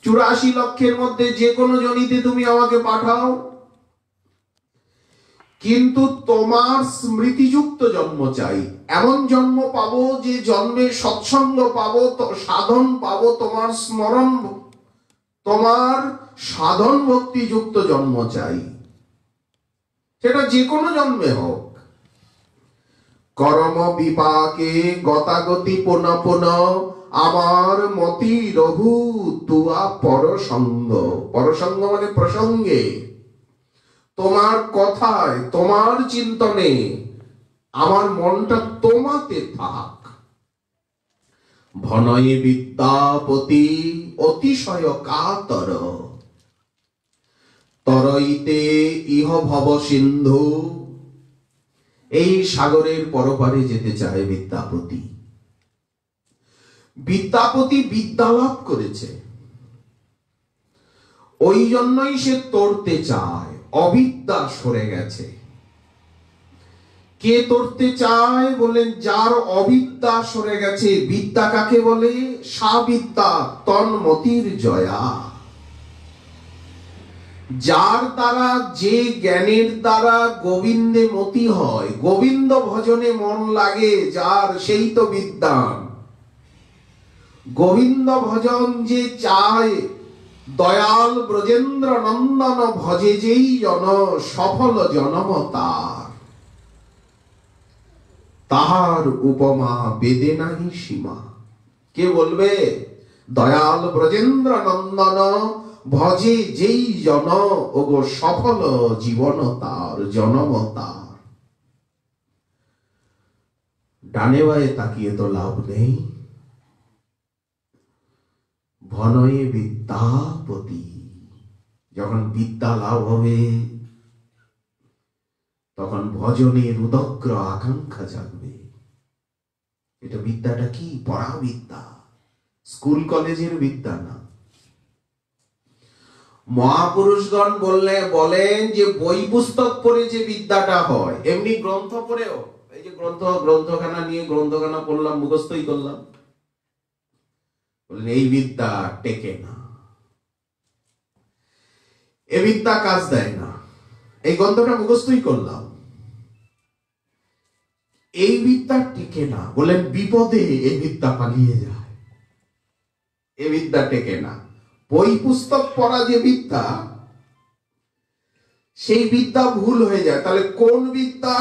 84 লক্ষের মধ্যে যে কোনো জনিতে তুমি আমাকে পাঠাও, কিন্তু তোমার স্মৃতিযুক্ত জন্ম চাই। এমন জন্ম পাবো যে জন্মে সৎসঙ্গ পাবো, সাধন পাবো, তোমার স্মরণ, তোমার সাধন ভক্তিযুক্ত জন্ম চাই, সেটা যে কোনো জন্মে হোক। কর্ম বিপাকে গতাগতি পুনঃ পুনঃ আমার মতি রহু তুয়া পরসঙ্গ। পরসঙ্গ মানে প্রসঙ্গে, তোমার কথায়, তোমার চিন্তনে আমার মনটা তোমাতে থাক। ভনয়ে বিদ্যাপতি অতিশয় কাতর, তরইতে ইহ ভব সিন্ধু। এই সাগরের পরপারে যেতে চায় বিদ্যাপতি। বিদ্যাপতি বিদ্যা লাভ করেছে, ওই জন্যই সে তরতে চায়। অবিদ্যা সরে গেছে। কে তরতে চায় বলেন? যার অবিদ্যা সরে গেছে। বিদ্যা কাকে বলে? সাবিদ্যা তন্মতির জয়া। যার দ্বারা, যে জ্ঞানের দ্বারা গোবিন্দে মতি হয়, গোবিন্দ ভজনে মন লাগে যার, সেই তো বিদ্বান। গোবিন্দ ভজন যে চায়, দয়াল ব্রজেন্দ্র নন্দন ভজে যেই জন, সফল জনম তার। তাহার উপমা বেদে নাহি সীমা। কে বলবে? দয়াল ব্রজেন্দ্র নন্দন ভজে যেই জন, ওগো সফল জীবন তার, জনম তার। ডানে বায়ে তাকিয়ে তো লাভ নেই। ভনয়ে বিদ্যাপতি, যখন বিদ্যা লাভ হবে তখন ভজনের উদগ্র আকাঙ্ক্ষা জাগবে। এটা বিদ্যাটা কি? পড়া বিদ্যা, স্কুল কলেজের বিদ্যা না। মহাপুরুষগণ বলেন যে বই পুস্তক পড়ে যে বিদ্যাটা হয়, এমনি গ্রন্থ পড়েও, এই যে গ্রন্থখানা নিয়ে গ্রন্থখানা পড়লাম, মুখস্থই করলাম, বললেন এই বিদ্যা টেকে না, এ বিদ্যা কাজ দেয় না। এই গ্রন্থটা মুখস্থই করলাম, এই বিদ্যা টেকে না। বলেন বিপদে এই বিদ্যা পালিয়ে যায়, এ বিদ্যা টেকে না। বই পুস্তক পড়া যে বিদ্যা, সেই বিদ্যা ভুল হয়ে যায়। তাহলে কোন বিদ্যা?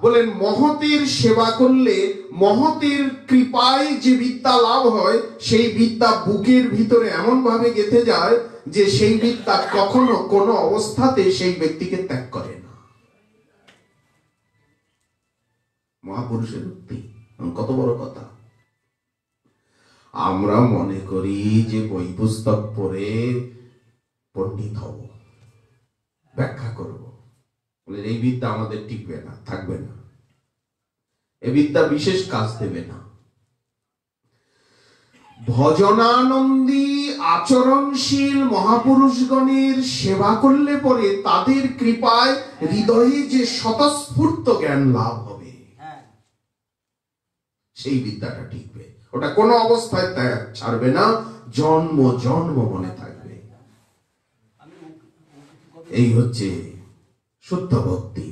বলেন মহতের সেবা করলে, মহতের কৃপায় যে বিদ্যা লাভ হয়, সেই বিদ্যা বুকের ভিতরে এমন ভাবে গেঁথে যায় যে সেই বিদ্যা কখনো কোনো অবস্থাতে সেই ব্যক্তিকে ত্যাগ করে না। মহাপুরুষের উক্তি, কত বড় কথা। আমরা মনে করি যে বই পুস্তক পড়ে পণ্ডিত হব, ব্যাখ্যা করব, বলে এই বিদ্যা আমাদের টিকবে না, থাকবে না, এ বিদ্যা বিশেষ কাজ দেবে না। ভজনানন্দী আচরণশীল মহাপুরুষগণের সেবা করলে পরে তাদের কৃপায় হৃদয়ে যে স্বতঃস্ফূর্ত জ্ঞান লাভ হবে, সেই বিদ্যাটা টিকবে। ওটা কোনো অবস্থায় ছাড়বে না, জন্ম জন্ম মনে থাকবে। এই হচ্ছে শুদ্ধ ভক্তি।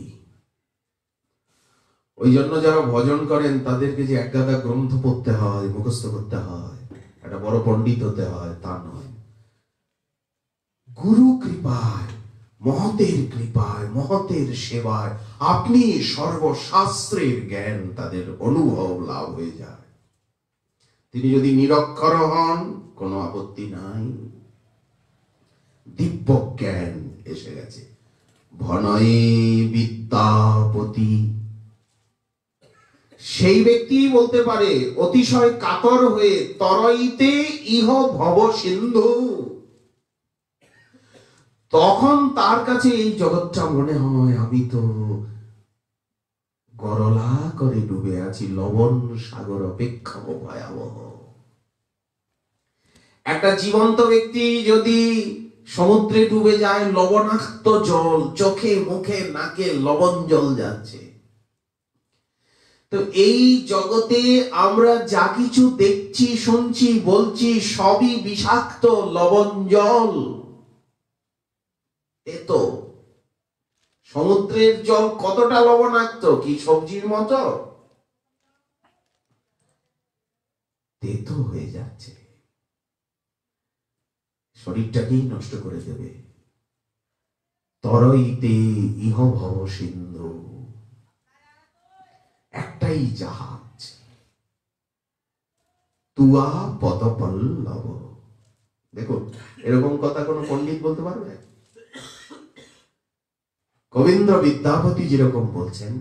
ওই জন্য যারা ভজন করেন তাদেরকে যে একগাদা গ্রন্থ পড়তে হয়, মুখস্থ করতে হয়, একটা বড় পণ্ডিত হতে হয়, তা নয়। গুরু কৃপায়, মহতের কৃপায়, মহতের সেবায় আপনি সর্বশাস্ত্রের জ্ঞান তাদের অনুভব লাভ হয়ে যায়। তিনি যদি নিরক্ষর হন, কোনো আপত্তি নাই, দিব্য জ্ঞান এসে গেছে। ভনয়ে বিদ্যাপতি, সেই ব্যক্তি বলতে পারে অতিশয় কাতর হয়ে, তরইতে ইহ ভব সিন্ধু। তখন তার কাছে এই জগৎটা মনে হয় আমি তো গরলা করে ডুবে আছি, লবণ সাগর অপেক্ষা ভয়াবহ। একটা জীবন্ত ব্যক্তি যদি সমুদ্রে ডুবে যায়, লবণাক্ত জল, চোখে মুখে নাকে লবণ জল যাচ্ছে, তো এই জগতে আমরা যা কিছু দেখছি, শুনছি, বলছি সবই বিষাক্ত লবণ জল। তো সমুদ্রের জল কতটা লবণাক্ত, কি সবজির মতো? তেতো হয়ে যাচ্ছে, শরীরটাকেই নষ্ট করে দেবে। তরইতে ইহ ভব সিন্ধু, একটাই জাহাজ, তুয়া পদপল্লব। দেখুন, এরকম কথা কোন পণ্ডিত বলতে পারবে? গোবিন্দ্র বিদ্যাপতি যেরকম বলছেন,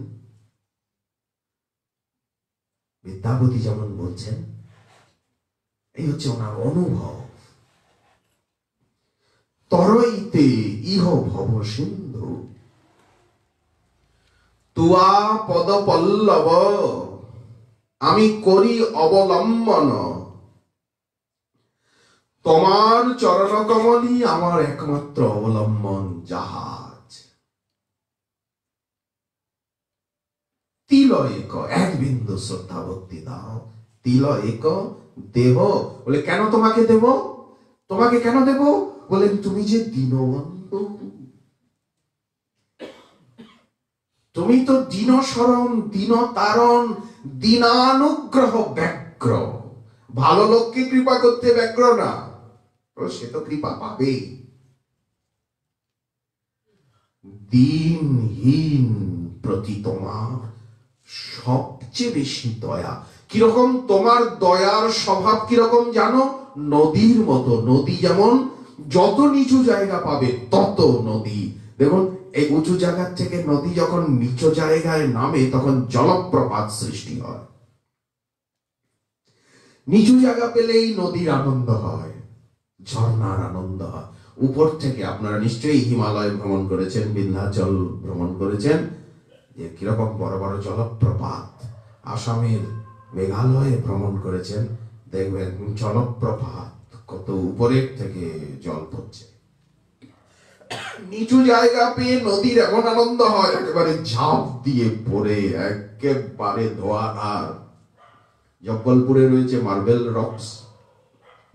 বিদ্যাপতি যেমন বলছেন, এই হচ্ছে ওনার অনুভব। তরইতে ইহ ভব সিন্ধু, তুয়া পদপল্লব, আমি করি অবলম্বন, তোমার চরণকমলই আমার একমাত্র অবলম্বন জাহাজ। তিল এক, এক বিন্দু শ্রদ্ধা ভক্তি দাও, তিল এক দেব। বলে কেন তোমাকে দেব? তোমাকে কেন দেব? বলেন তুমি যে দীনবন্ধু, তুমি তো দীনশরণ, দীনতারণ, দীনানুগ্রহ ব্যগ্র। ভালো লোককে কৃপা করতে ব্যগ্র না, সে তো কৃপা পাবেই। দীনহীন প্রতি তোমার সবচেয়ে বেশি দয়া। কিরকম তোমার দয়ার স্বভাব কিরকম জানো? নদীর মতো। নদী যেমন যত নিচু জায়গা পাবে তত নদী। দেখুন, এই উঁচু জায়গা থেকে নদী যখন নিচু জায়গায় নামে তখন জলপ্রপাত সৃষ্টি হয়। নিচু জায়গা পেলেই নদীর আনন্দ হয়, ঝর্ণার আনন্দ হয়। উপর থেকে আপনারা নিশ্চয়ই হিমালয় ভ্রমণ করেছেন, বিন্ধ্যাচল ভ্রমণ করেছেন, যে কিরকম বড় বড় জলপ্রপাত। আসামের মেঘালয়ে ভ্রমণ করেছেন, দেখবেন জলপ্রপাত কত উপরের থেকে জল পড়ছে। নিচু জায়গা পেয়ে নদীর এমন আনন্দ হয়, একেবারে ঝাঁপ দিয়ে পড়ে একেবারে ধোয়াধার। জব্বলপুরে রয়েছে মার্বেল রকস,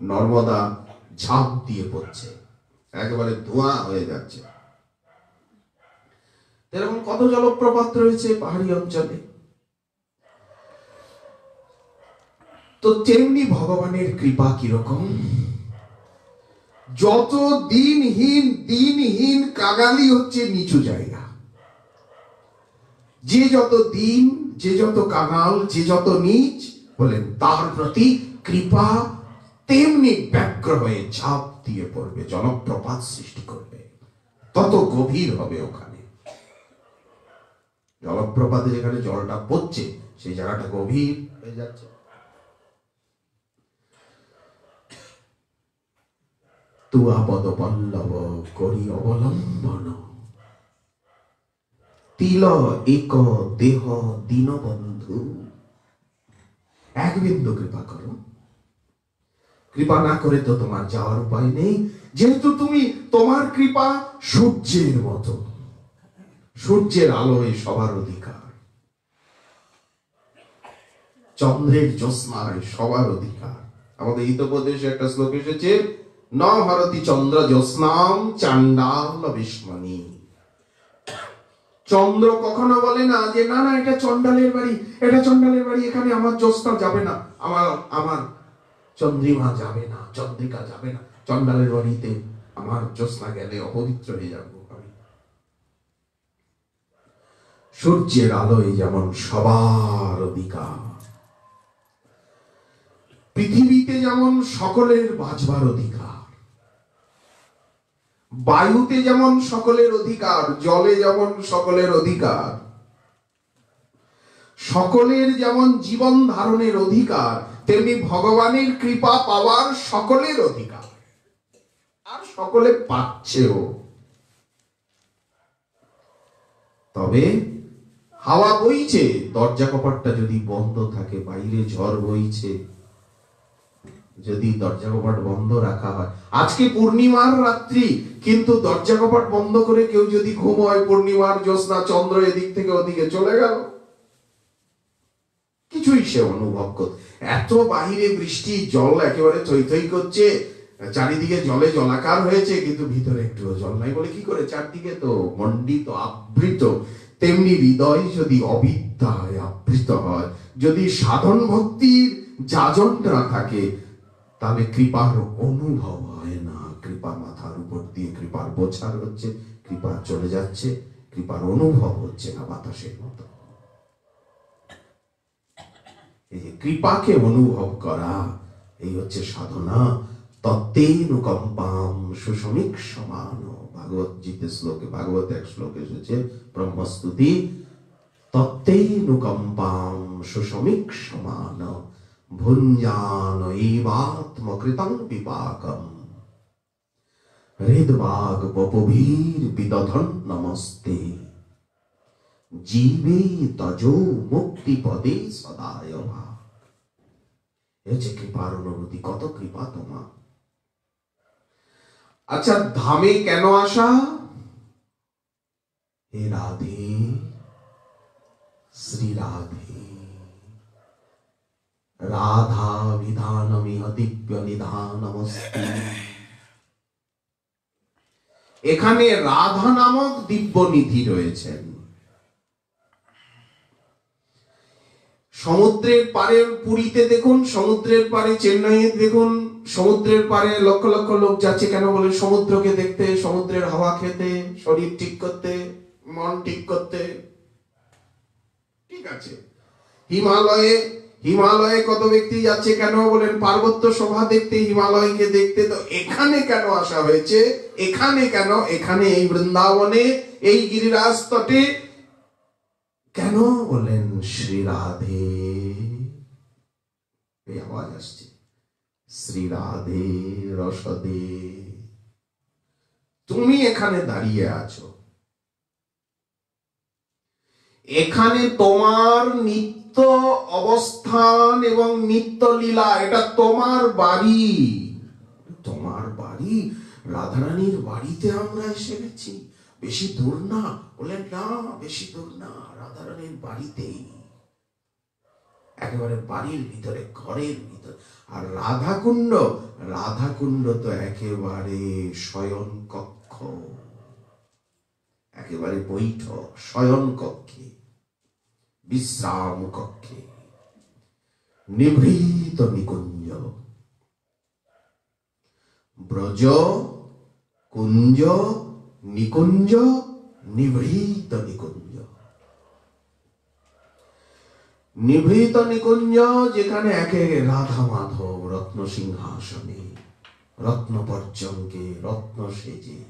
নর্মদা ঝাঁপ দিয়ে পড়ছে, একেবারে ধোঁয়া হয়ে যাচ্ছে। এরকম কত জলপ্রপাত রয়েছে পাহাড়ি অঞ্চলে। তো তেমনি ভগবানের কৃপা কিরকম, যত দিনহীন কাঙালি হচ্ছে নিচু জায়গা। যে যত দিন, যে যত কাঙাল, যে যত নিচ, বলেন তার প্রতি কৃপা তেমনি ব্যগ্র হয়ে ঝাঁপ দিয়ে পড়বে, জলপ্রপাত সৃষ্টি করবে, তত গভীর হবে ওখানে। জলপ্রপাতে যেখানে জলটা পড়ছে সেই জায়গাটা গভীর হয়ে যাচ্ছে। তুয়া পদপল্লব করি অবলম্বন, তিল এক দেহ দীনবন্ধু। এক বিন্দু কৃপা করো। কৃপা না করে তো তোমার যাওয়ার উপায় নেই, যেহেতু তুমি, তোমার কৃপা সূর্যের মতো, সূর্যের আলোয় সবার অধিকার, চন্দ্রের জ্যোৎস্নায় সবার অধিকার। আমাদের হিতোপদেশে একটা শ্লোক এসেছে, ন ভারতী চন্দ্র জ্যোৎস্নাম চান্ডাল বিস্মনি। চন্দ্র কখনো বলে না যে না না এটা চন্ডালের বাড়ি, এটা চন্ডালের বাড়ি, এখানে আমার জ্যোৎস্না যাবে না, আমার চন্দ্রিমা যাবে না, চন্দ্রিকা যাবে না, চন্ডালের বাড়িতে আমার জ্যোৎস্না গেলে অপবিত্র হয়ে যাব আমি। সূর্যের আলোয় যেমন সবার অধিকার, পৃথিবীতে যেমন সকলের বাঁচবার অধিকার, বায়ুতে যেমন সকলের অধিকার, জলে যেমন সকলের অধিকার, সকলের যেমন জীবন ধারণের অধিকার, তেমনি ভগবানের কৃপা পাওয়ার সকলের অধিকার, আর সকলে পাচ্ছেও। তবে হাওয়া বইছে, দরজা কপাটটা যদি বন্ধ থাকে, বাইরে ঝড় বইছে, যদি দরজা কপাট বন্ধ রাখা হয়, আজকে পূর্ণিমার রাত্রি, কিন্তু দরজা কপাট বন্ধ করে কেউ যদি ঘুমোয়, পূর্ণিমার জ্যোৎস্না চন্দ্র এদিক থেকে ওদিকে চলে গেল, কিছুই সে অনুভব করত। এত বাহিরে বৃষ্টি, জল একেবারে থই থই করছে, চারিদিকে জলে জলাকার হয়েছে, কিন্তু ভিতরে একটু জল নাই বলে কি করে, চারদিকে তো মণ্ডিত আবৃত। তেমনি হৃদয় যদি অবিদ্যায় আবৃত হয়, যদি সাধন ভক্তির যাজন না থাকে, তাহলে কৃপার অনুভব হয় না। কৃপা মাথার উপর দিয়ে কৃপার বোঝার হচ্ছে, কৃপা চলে যাচ্ছে, কৃপার অনুভব হচ্ছে না বাতাসের মতো। এই যে কৃপাকে অনুভব করা, এই হচ্ছে সাধনা। তত্তেনুকম্পাম সুসমীক সমান। ভাগবত গীতের শ্লোকে, ভাগবত এক শ্লোকে এসেছে ব্রহ্মস্তুতি, তত্তেনুকম্পাম সুসমীক সমান ভুঞ্জানৈবাত্মকৃতং বিপাকম হৃদবাগ বপভীর বিদধন নমস্তে জীবে তজো মুক্তি পদে সদায় ভাগ। হচ্ছে কৃপার অনুভূতি। কত কৃপা তোমার। আচ্ছা, ধামে কেন আসা? হে রাধে, শ্রী রাধে, রাধা বিধানমিহ দিব্য নিধানমস্তি। এখানে রাধা নামক দিব্য নিধি রয়েছেন। সমুদ্রের পারে পুরীতে দেখুন, সমুদ্রের পারে চেন্নাইয়ে দেখুন, সমুদ্রের পারে লক্ষ লক্ষ লোক যাচ্ছে কেন? বলে সমুদ্রকে দেখতে, সমুদ্রের হাওয়া খেতে, শরীর ঠিক করতে, মন ঠিক করতে। ঠিক আছে। হিমালয়ে কত ব্যক্তি যাচ্ছে কেন? বলেন পার্বত্য শোভা দেখতে, হিমালয়কে দেখতে। তো এখানে কেন আসা হয়েছে? এখানে কেন? এখানে এই বৃন্দাবনে, এই গিরিরাজ তটে কেন? বলেন শ্রী রাধে, এই আওয়াজ আসছে, শ্রী রাধে রসদে তুমি এখানে দাঁড়িয়ে আছো। এখানে তোমার নিত্য অবস্থান এবং নিত্য লীলা, এটা তোমার বাড়ি। তোমার বাড়ি, রাধারানীর বাড়িতে আমরা এসে গেছি। বেশি দূর না? বলেন না, বেশি দূর না, রাধারানীর বাড়িতেই, একেবারে বাড়ির ভিতরে, ঘরের ভিতরে। আর রাধাকুণ্ড, রাধাকুণ্ড তো একেবারে শয়ন কক্ষ, একেবারে বৈঠক, শয়ন কক্ষে, বিশ্রাম কক্ষে, নিভৃত নিকুঞ্জ, ব্রজ কুঞ্জ, নিকুঞ্জ, নিভৃত নিকুঞ্জ। নিভৃত নিকুঞ্জ, যেখানে একে রাধা মাধব রত্ন সিংহাসনে, রত্ন পর্যঙ্কে, রত্ন সেজে,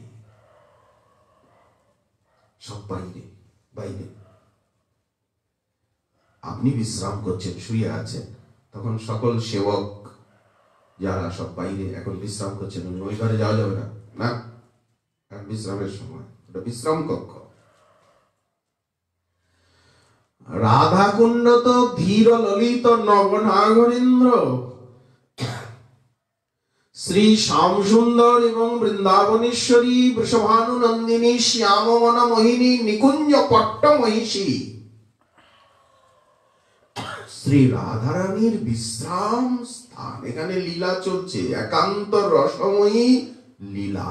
সব বাইরে বাইরে। আপনি বিশ্রাম করছেন, শুয়ে আছেন, তখন সকল সেবক যারা সব বাইরে এখন বিশ্রাম করছেন, ওই ঘরে যাওয়া যাবে না, না, বিশ্রামের সময়, ওটা বিশ্রাম কক্ষ। রাধাকুণ্ড তো ধীর ললিত নবনাগরেন্দ্র, শ্রী শ্যাম সুন্দর এবং বৃন্দাবনেশ্বরী বৃষভানুনন্দিনী শ্যামমন মোহিনী নিকুঞ্জ পট্ট মহিষী শ্রী রাধারানীর বিশ্রাম স্থান। এখানে লীলা চলছে, একান্ত রসময়ী লীলা।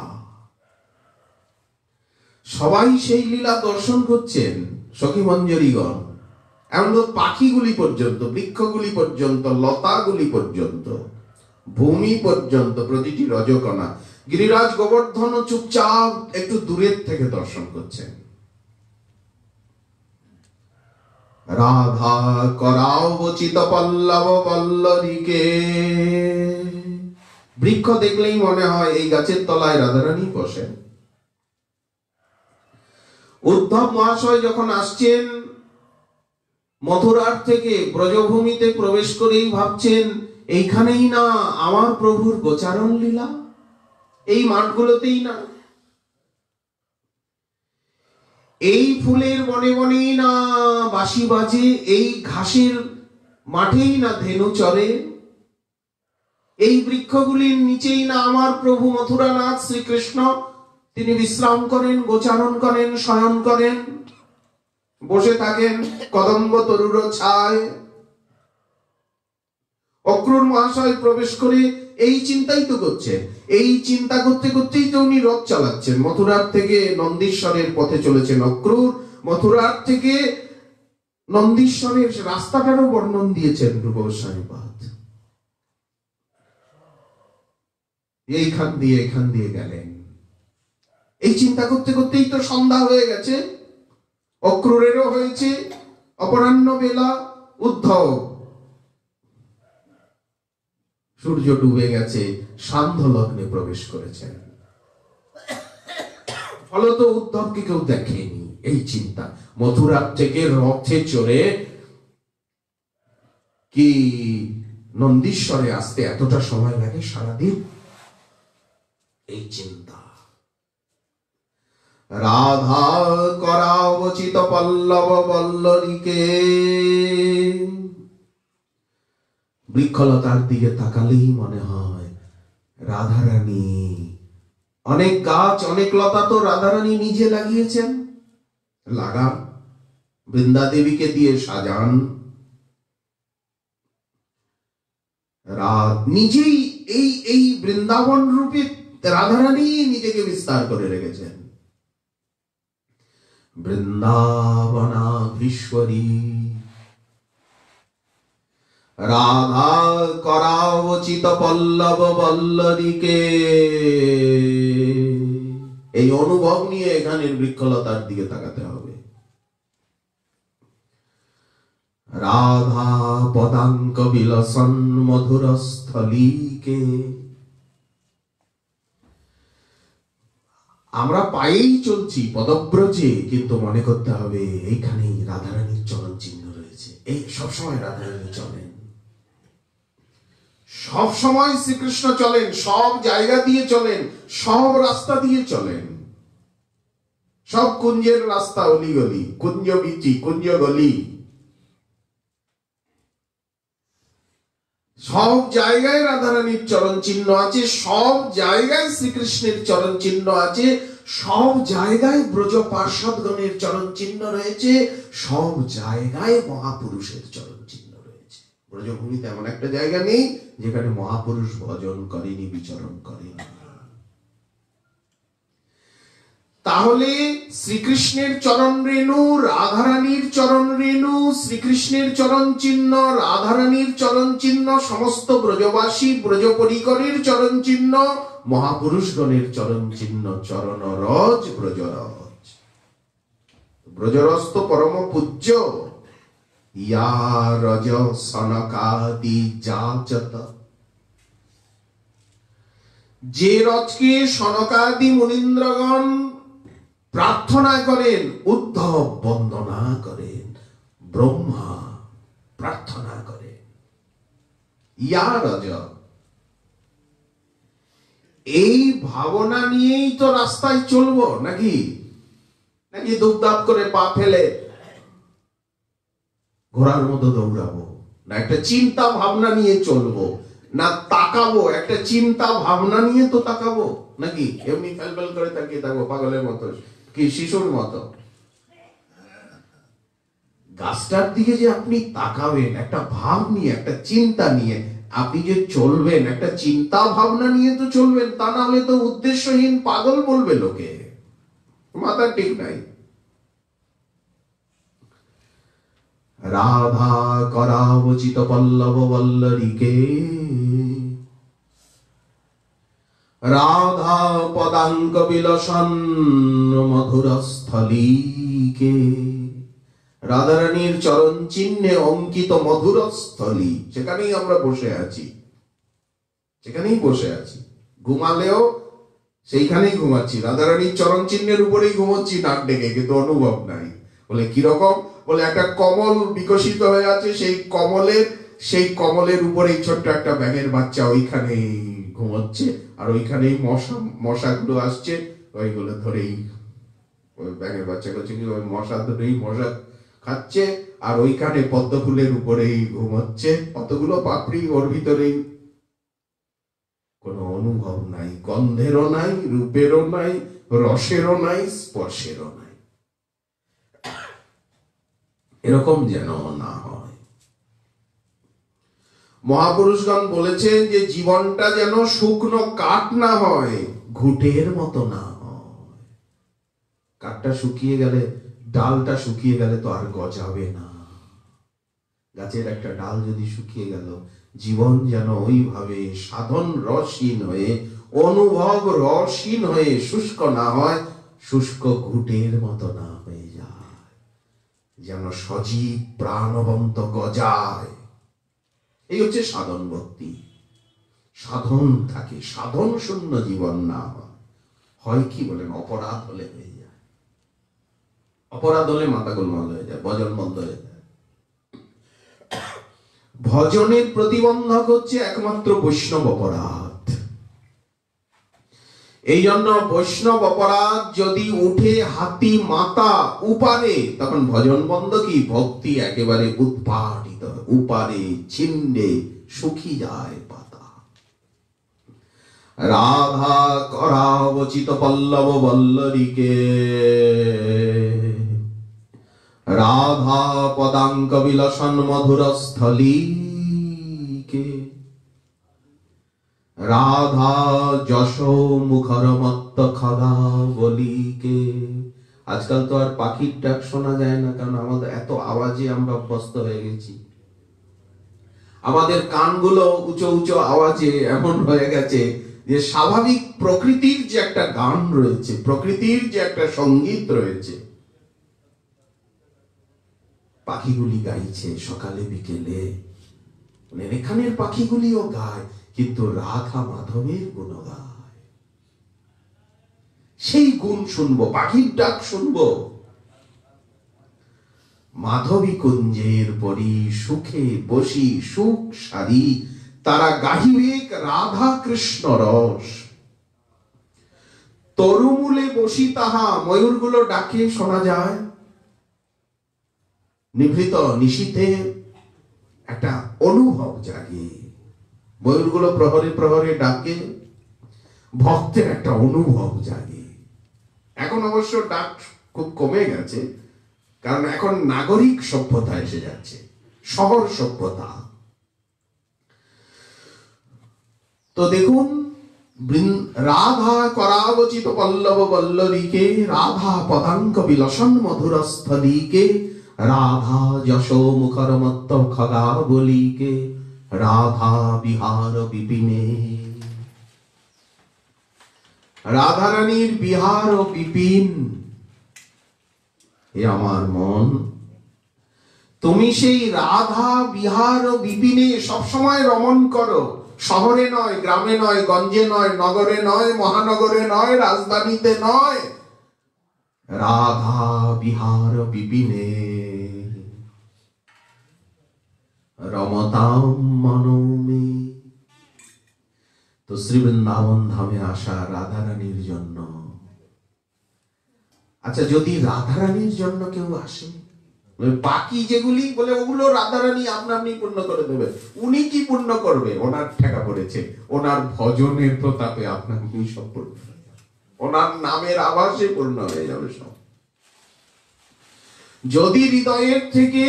সবাই সেই লীলা দর্শন করছেন, সখী মঞ্জরীগণ, এমন পাখিগুলি পর্যন্ত, বৃক্ষগুলি পর্যন্ত, লতাগুলি পর্যন্ত, ভূমি পর্যন্ত, প্রতিটি রজকণা। গিরিরাজ গোবর্ধন চুপচাপ একটু দূরের থেকে দর্শন করছেন। রাধা করাও বচিত পল্লব পল্লরীকে। বৃক্ষ দেখলেই মনে হয় এই গাছের তলায় রাধারানী বসেন। উদ্ধব মহাশয় যখন আসছেন মথুরার থেকে ব্রজভূমিতে প্রবেশ করেই ভাবছেন, এইখানেই না আমার প্রভুর গোচারণ লীলা, এই মাঠগুলোতেই না, এই ফুলের বনে বনেই না বাঁশি বাজে, এই ঘাসের মাঠেই না ধেনু চরে, এই বৃক্ষগুলির নিচেই না আমার প্রভু মথুরানাথ শ্রীকৃষ্ণ তিনি বিশ্রাম করেন, গোচারণ করেন, শয়ন করেন, বসে থাকেন কদম্ব তরুর ছায়। অক্রূর মহাশয় প্রবেশ করে এই চিন্তাই তো করছেন। এই চিন্তা করতে করতেই তো উনি রথ চালাচ্ছেন। মথুরার থেকে নন্দীশ্বরের পথে চলেছেন অক্রূর। মথুরার থেকে নন্দীশ্বরের রাস্তাটারও বর্ণন দিয়েছেন রূপ গোস্বামীপাদ। এইখান দিয়ে গেলেন। এই চিন্তা করতে করতেই তো সন্ধ্যা হয়ে গেছে। অক্রূরেরও হয়েছে অপরাহ্ন বেলা, উদ্ধব সূর্য ডুবে গেছে, সান্ধ্য লগ্নে প্রবেশ করেছেন। ফলত উদ্ধবকে কেউ দেখেনি। এই চিন্তা। মথুরা থেকে রথে চড়ে কি নন্দীশ্বরে আসতে এতটা সময় লাগে সারাদিন? এই চিন্তা। রাধা করাবচিত পল্লব বল্লরীকে। বৃক্ষলতার দিকে তাকালেই মনে হয় রাধারানী। অনেক গাছ, অনেক লতা তো রাধারানী নিজে লাগিয়েছেন, লাগান, বৃন্দা দেবীকে দিয়ে সাজান। নিজেই এই বৃন্দাবন রূপে রাধারানী নিজেকে বিস্তার করে রেখেছেন। বৃন্দাবনাধীশ্বরী রাধা করাবচিত পল্লব বল্লরীকে। এই অনুভব নিয়ে এখানের বৃক্ষলতার দিকে তাকাতে হবে। রাধা পদাঙ্ক বিলসন মধুর স্থলীকে। আমরা পায়েই চলছি পদব্রজে, কিন্তু মনে করতে হবে এইখানেই রাধারানীর চরণ চিহ্ন রয়েছে। এই সবসময় রাধারানী চলেন, সব সময় শ্রীকৃষ্ণ চলেন, সব জায়গা দিয়ে চলেন, সব রাস্তা দিয়ে চলেন। সব কুঞ্জের রাস্তা, অলিগলি, কুঞ্জ বিচি, কুঞ্জ গলি, সব জায়গায় রাধারানীর চরণ চিহ্ন আছে, সব জায়গায় শ্রীকৃষ্ণের চরণ চিহ্ন আছে, সব জায়গায় ব্রজ পার্ষদগণের চরণ চিহ্ন রয়েছে, সব জায়গায় মহাপুরুষের চরণ চিহ্ন রয়েছে। ব্রজভূমিতে এমন একটা জায়গা নেই যেখানে মহাপুরুষ ভজন করেনি, বিচরণ করেনি। তাহলে শ্রীকৃষ্ণের চরণ রেণু, রাধারানীর চরণ রেণু, শ্রীকৃষ্ণের চরণ চিহ্ন, রাধারানীর চরণ চিহ্ন, সমস্ত ব্রজবাসী ব্রজ পরিকরের চরণ চিহ্ন, মহাপুরুষগণের চরণ চিহ্ন, চরণরজ ব্রজরজ। ব্রজরজ তো পরম পূজ্য। ইয়া রজ সনকাদি যাচত। যে রজকে সনকাদি মুনীন্দ্রগণ প্রার্থনা করেন, উদ্ধব বন্দনা করেন, ব্রহ্মা প্রার্থনা করেন। ইয়া রজ, এই ভাবনা নিয়েই তো রাস্তায় চলবো, নাকি নাকি দুপদাপ করে পা ফেলে ঘোড়ার মতো দৌড়াবো? না, একটা চিন্তা ভাবনা নিয়ে চলবো, না তাকাবো একটা চিন্তা ভাবনা নিয়ে তো তাকাবো, নাকি এমনি ফেলফেল করে তাকিয়ে থাকবো পাগলের মতো, কি শিশুর মতো? গাছটার দিকে যে আপনি তাকাবেন একটা ভাব নিয়ে, একটা চিন্তা নিয়ে, আপনি যে চলবেন একটা চিন্তা ভাবনা নিয়ে তো চলবেন, তা না হলে তো উদ্দেশ্যহীন পাগল বলবে লোকে, মাথা ঠিক নাই। রাধা করাবচিত পল্লব বল্লরীকে। রাধা পদাঙ্ক বিলসন মধুর স্থলীকে। রাধারানীর চরণ চিহ্নে অঙ্কিত মধুর স্থলী, সেখানেই আমরা বসে আছি, সেখানেই বসে আছি। ঘুমালেও সেইখানেই ঘুমাচ্ছি, রাধারানীর চরণ চিহ্নের উপরেই ঘুমাচ্ছি নাক ডেকে, কিন্তু অনুভব নাই। বলে কিরকম? বলে একটা কমল বিকশিত হয়ে আছে, সেই কমলের উপরে ছোট্ট একটা ব্যাঙের বাচ্চা ওইখানেই ঘুমাচ্ছে, আর ওইখানেই মশাগুলো আসছে, ওইগুলো ধরেই ওই ব্যাঙের বাচ্চা করছে কি, ওই মশা ধরেই মশা খাচ্ছে, আর ওইখানে পদ্ম ফুলের উপরেই ঘুমাচ্ছে, কতগুলো পাপড়ি ওর ভিতরেই। কোনো অনুভব নাই, গন্ধেরও নাই, রূপেরও নাই, রসেরও নাই, স্পর্শেরও নাই। এরকম যেন না হয়। মহাপুরুষগণ বলেছেন যে জীবনটা যেন শুকনো কাঠ না হয়, ঘুটের মতো না হয়। কাঠটা শুকিয়ে গেলে, ডালটা শুকিয়ে গেলে তো আর গজাবে না। গাছের একটা ডাল যদি শুকিয়ে গেল, জীবন যেন ওইভাবে সাধন রসহীন হয়ে, অনুভব রসহীন হয়ে শুষ্ক না হয়, শুষ্ক ঘুটের মতো না হয়ে যায়, যেন সজীব প্রাণবন্ত গজায়। এই হচ্ছে সাধন ভক্তি। সাধন থাকে, সাধন শূন্য জীবন না হয় কি বলেন, অপরাধ হলে হয়ে যায়। অপরাধ হলে মাথা গোলমাল হয়ে যায়, ভজন বন্ধ হয়ে যায়। ভজনের প্রতিবন্ধক হচ্ছে একমাত্র বৈষ্ণব অপরাধ। এই জন্য বৈষ্ণব অপরাধ যদি উঠে হাতি মাতা উপারে, তখন ভজন বন্ধ কি, ভক্তি একেবারে উৎপাটিত, উপারে ছিন্ডে শুকি যায় পাতা। রাধা করাবচিত পল্লব বল্লরীকে, রাধা পদাঙ্ক বিলাসন মধুর স্থলীকে, রাধা যশ মুখর মত্ত খগা বলিকে। আজকাল তো আর পাখির ডাক শোনা যায় না, কারণ আমাদের এত আওয়াজে আমরা অভ্যস্ত হয়ে গেছি। আমাদের কানগুলো উঁচু উঁচু আওয়াজে এমন হয়ে গেছে যে স্বাভাবিক প্রকৃতির যে একটা গান রয়েছে, প্রকৃতির যে একটা সঙ্গীত রয়েছে, পাখিগুলি গাইছে সকালে বিকেলে, এখানের পাখিগুলিও গায়, কিন্তু রাধা মাধবের গুণ গায়। সেই গুণ শুনবো, পাখির ডাক শুনবো। মাধবী কুঞ্জের পরি সুখে বসি সুখ সারি, তারা গাহিবেক রাধা কৃষ্ণ রস। তরুমূলে বসি তাহা, ময়ূরগুলো ডাকে শোনা যায়। নিভৃত নিশীথে একটা অনুভব জাগে, ময়ূরগুলো প্রহরে প্রহরে ডাকে, ভক্তের একটা অনুভব জাগে। এখন অবশ্য ডাক খুব কমে গেছে, কারণ এখন নাগরিক সভ্যতা এসে যাচ্ছে, শহর সভ্যতা। তো দেখুন, রাধা করাবচিত পল্লব বল্লরীকে, রাধা পদাঙ্ক বিলাসন মধুর স্থলীকে, রাধা যশ মুখর মত্ত খগা বলিকে, রাধা বিহার বিপিনে। রাধা রানীর বিহার ও বিপিন। হে আমার মন, তুমি সেই রাধা বিহার ও বিপিনে সবসময় রমণ করো। শহরে নয়, গ্রামে নয়, গঞ্জে নয়, নগরে নয়, মহানগরে নয়, রাজধানীতে নয়, রাধা বিহার বিপিনে রমতাম মনোমে। তো শ্রী বৃন্দাবন ধামে আসা রাধা রানীর জন্য। আচ্ছা, যদি রাধা রানীর জন্য কেউ আসে, বাকি যেগুলি বলে ওগুলো রাধা রানী আপনা আপনি পূর্ণ করে দেবে। উনি কি পূর্ণ করবে? ওনার ঠেকা পড়েছে, ওনার ভজনের প্রতাপে আপনা আপনি সব পূর্ণ, ওনার নামের আভাসে পূর্ণ হয়ে যাবে সব। যদি হৃদয়ের থেকে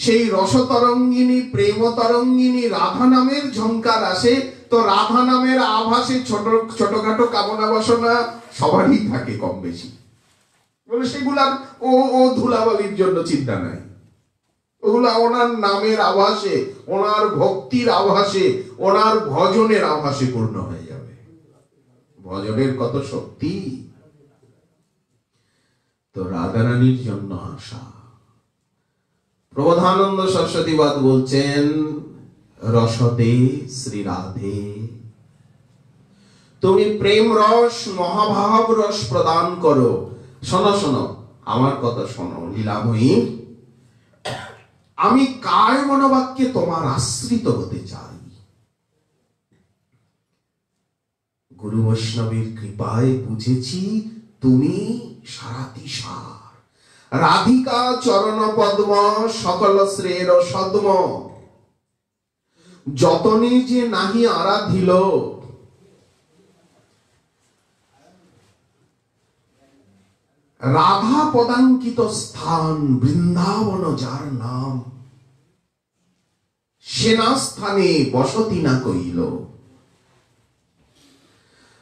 সেই রসতরঙ্গিনী প্রেম তরঙ্গিনী রাধা নামের ঝংকার আসে, তো রাধা নামের আভাসে ছোটখাটো কামনা বাসনা সবারই থাকে কম বেশি, বলে সেগুলার ও ধুলাবালির জন্য চিন্তা নাই। ওগুলা ওনার নামের আভাসে, ওনার ভক্তির আভাসে, ওনার ভজনের আভাসে পূর্ণ হয়ে যাবে। ভজনের কত শক্তি! তো রাধারানীর জন্য আসা। প্রবোধানন্দ সরস্বতীবাদ বলছেন, রসদে শ্রী রাধে, তুমি প্রেম রস মহাভাব রস প্রদান করো। শোনো শোনো, আমার কথা শোনো লীলাময়ী, আমি কায় মনোবাক্যে তোমার আশ্রিত হতে চাই। গুরু বৈষ্ণবের কৃপায় বুঝেছি তুমি সারাতিসার, রাধিকা চরণ পদ্ম সকল শ্রেয়ের সদ্ম, যতনে যে নাহি আরাধিল, রাধা পদাঙ্কিত স্থান বৃন্দাবন যার নাম, সেনাস্থানে বসতি না কইল।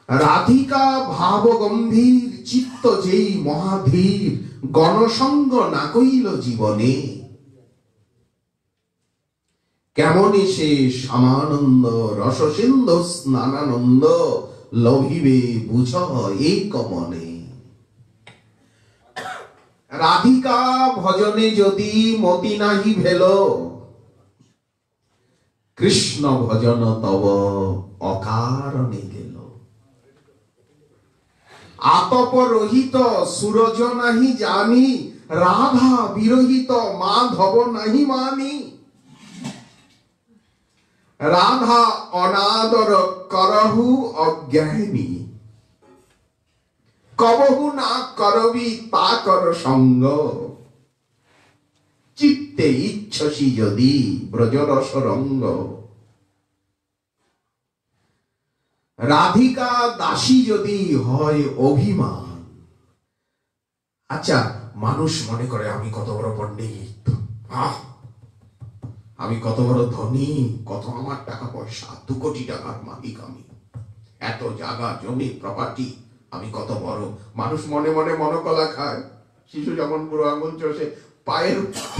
রাধিকা ভাব গম্ভীর চিত্ত যেই মহাধীর, গণসঙ্গ না কইল জীবনে। কেমন সে সামানন্দ রসসিন্ধু স্নানানন্দ, লভিবে বুঝ এই কমনে। রাধিকা ভজনে যদি মতি নাহি ভেল, কৃষ্ণ ভজন তব অকারণে গেল। আতপ রহিত সুরজ নাহি জানি, রাধা বিরহিত মাধব নাহি মানি। রাধা অনাদর করহু অজ্ঞানী, কবহু না করবি তা কর সঙ্গ। চিত্তে ইচ্ছসি যদি ব্রজরস রঙ্গ। রাধিকা দাসী যদি হয় অভিমান। আচ্ছা, মানুষ মনে করে আমি কত বড় পণ্ডিত, আমি কত বড় ধনী, কত আমার টাকা পয়সা, 2 কোটি টাকার মালিক আমি, এত জায়গা জমি প্রপার্টি, আমি কত বড়। মানুষ মনে মনে মনকলা খায়। শিশু যেমন বুড়ো আঙুল চষে,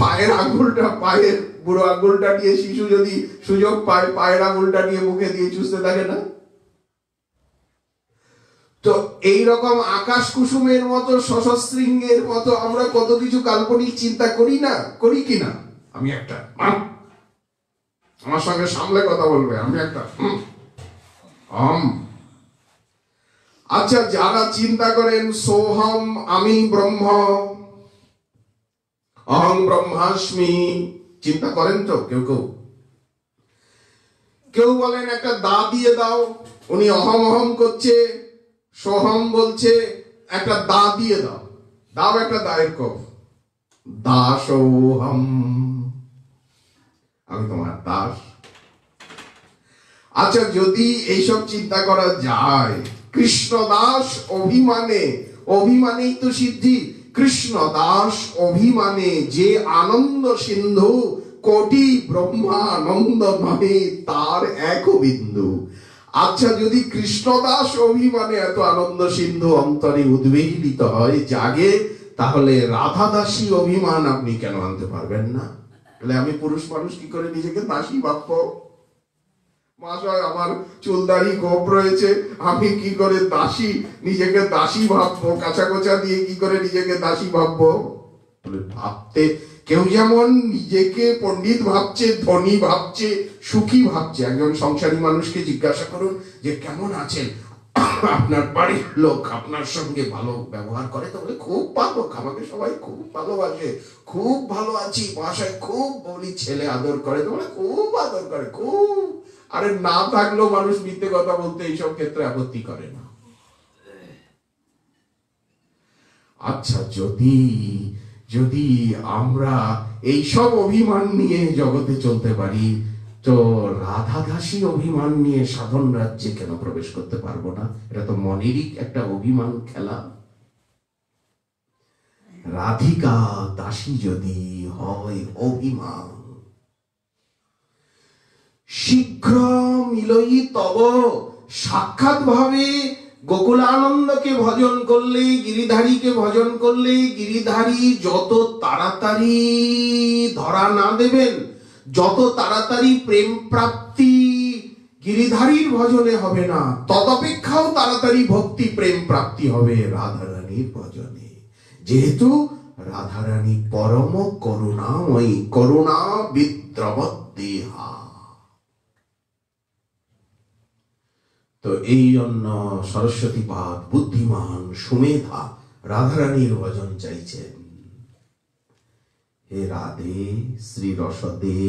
পায়ের আঙুলটা, পায়ের বুড়ো আঙুলটা নিয়ে শিশু যদি সুযোগ পায়, পায়ের আঙুলটা নিয়ে মুখে দিয়ে চুষতে থাকে না? তো এইরকম আকাশ কুসুমের মতো, সশস্ত্রিঙ্গের মতো আমরা কত কিছু কাল্পনিক চিন্তা করি না, করি কিনা? আমি একটা, আমার সঙ্গে সামলে কথা বলবে, আমি একটা আচ্ছা, যারা চিন্তা করেন সোহম আমি ব্রহ্ম, অহং ব্রহ্মাস্মি, চিন্তা করেন তো কেউ কেউ? কেউ বলেন একটা দা দিয়ে দাও, উনি অহম অহম করছে, সোহম বলছে, একটা দা দিয়ে দাও, দাও একটা দায়ের কপ, দাসোহম, আমি তোমার দাস। আচ্ছা, যদি এইসব চিন্তা করা যায়, কৃষ্ণ দাস অভিমানে, অভিমানেই তো সিদ্ধি। কৃষ্ণ দাস অভিমানে যে আনন্দ সিন্ধু, কোটি ব্রহ্মানন্দ নহে তার এক বিন্দু। আচ্ছা, যদি কৃষ্ণদাস অভিমানে এত আনন্দ সিন্ধু অন্তরে উদ্বেলিত হয়, জাগে, তাহলে রাধা দাসী অভিমান আপনি কেন আনতে পারবেন না? তাহলে আমি পুরুষ মানুষ কি করে নিজেকে দাসী ভাববো? মহাশয়, আমার চুলদাড়ি গোপ রয়েছে, আমি কি করে দাসী, নিজেকে দাসী ভাববো? কাঁচা কোচা দিয়ে কি করে নিজেকে দাসী ভাববো? ভাবতে কেউ যেমন নিজেকে পণ্ডিত ভাবছে, ধনী ভাবছে, সুখী ভাবছে। একজন সংসারী মানুষকে জিজ্ঞাসা করুন যে কেমন আছেন, আপনার বাড়ির লোক আপনার সঙ্গে ভালো ব্যবহার করে? তো বলে খুব ভালো, আমাকে সবাই খুব ভালোবাসে, খুব ভালো আছি, বাসায় খুব বলি, ছেলে আদর করে, তো বলে খুব আদর করে, খুব। আরে না থাকলেও মানুষ মিথ্যে কথা বলতে এইসব ক্ষেত্রে আপত্তি করে না। আচ্ছা, যদি আমরা এইসব অভিমান নিয়ে জগতে চলতে পারি, তো রাধা দাসী অভিমান নিয়ে সাধন রাজ্যে কেন প্রবেশ করতে পারবো না? এটা তো মনেরই একটা অভিমান খেলা। রাধিকা দাসী যদি হয় অভিমান, শীঘ্র মিলই তব, সাক্ষাৎ ভাবে গোকুলানন্দকে ভজন করলে, গিরিধারীকে ভজন করলে, গিরিধারী যত তাড়াতাড়ি ধরা না দেবেন, যত তাড়াতাড়ি প্রেম প্রাপ্তি গিরিধারীর ভজনে হবে না, তদপেক্ষাও তাড়াতাড়ি ভক্তি প্রেম প্রাপ্তি হবে রাধারানীর ভজনে। যেহেতু রাধারানী পরম করুণাময়ী, করুণা বিদ্রবদ্দেহা। তো এই জন্য সরস্বতী পাদ বুদ্ধিমান সুমেধা রাধারানীর ভজন চাইছেন। হে রাধে শ্রী রসদে,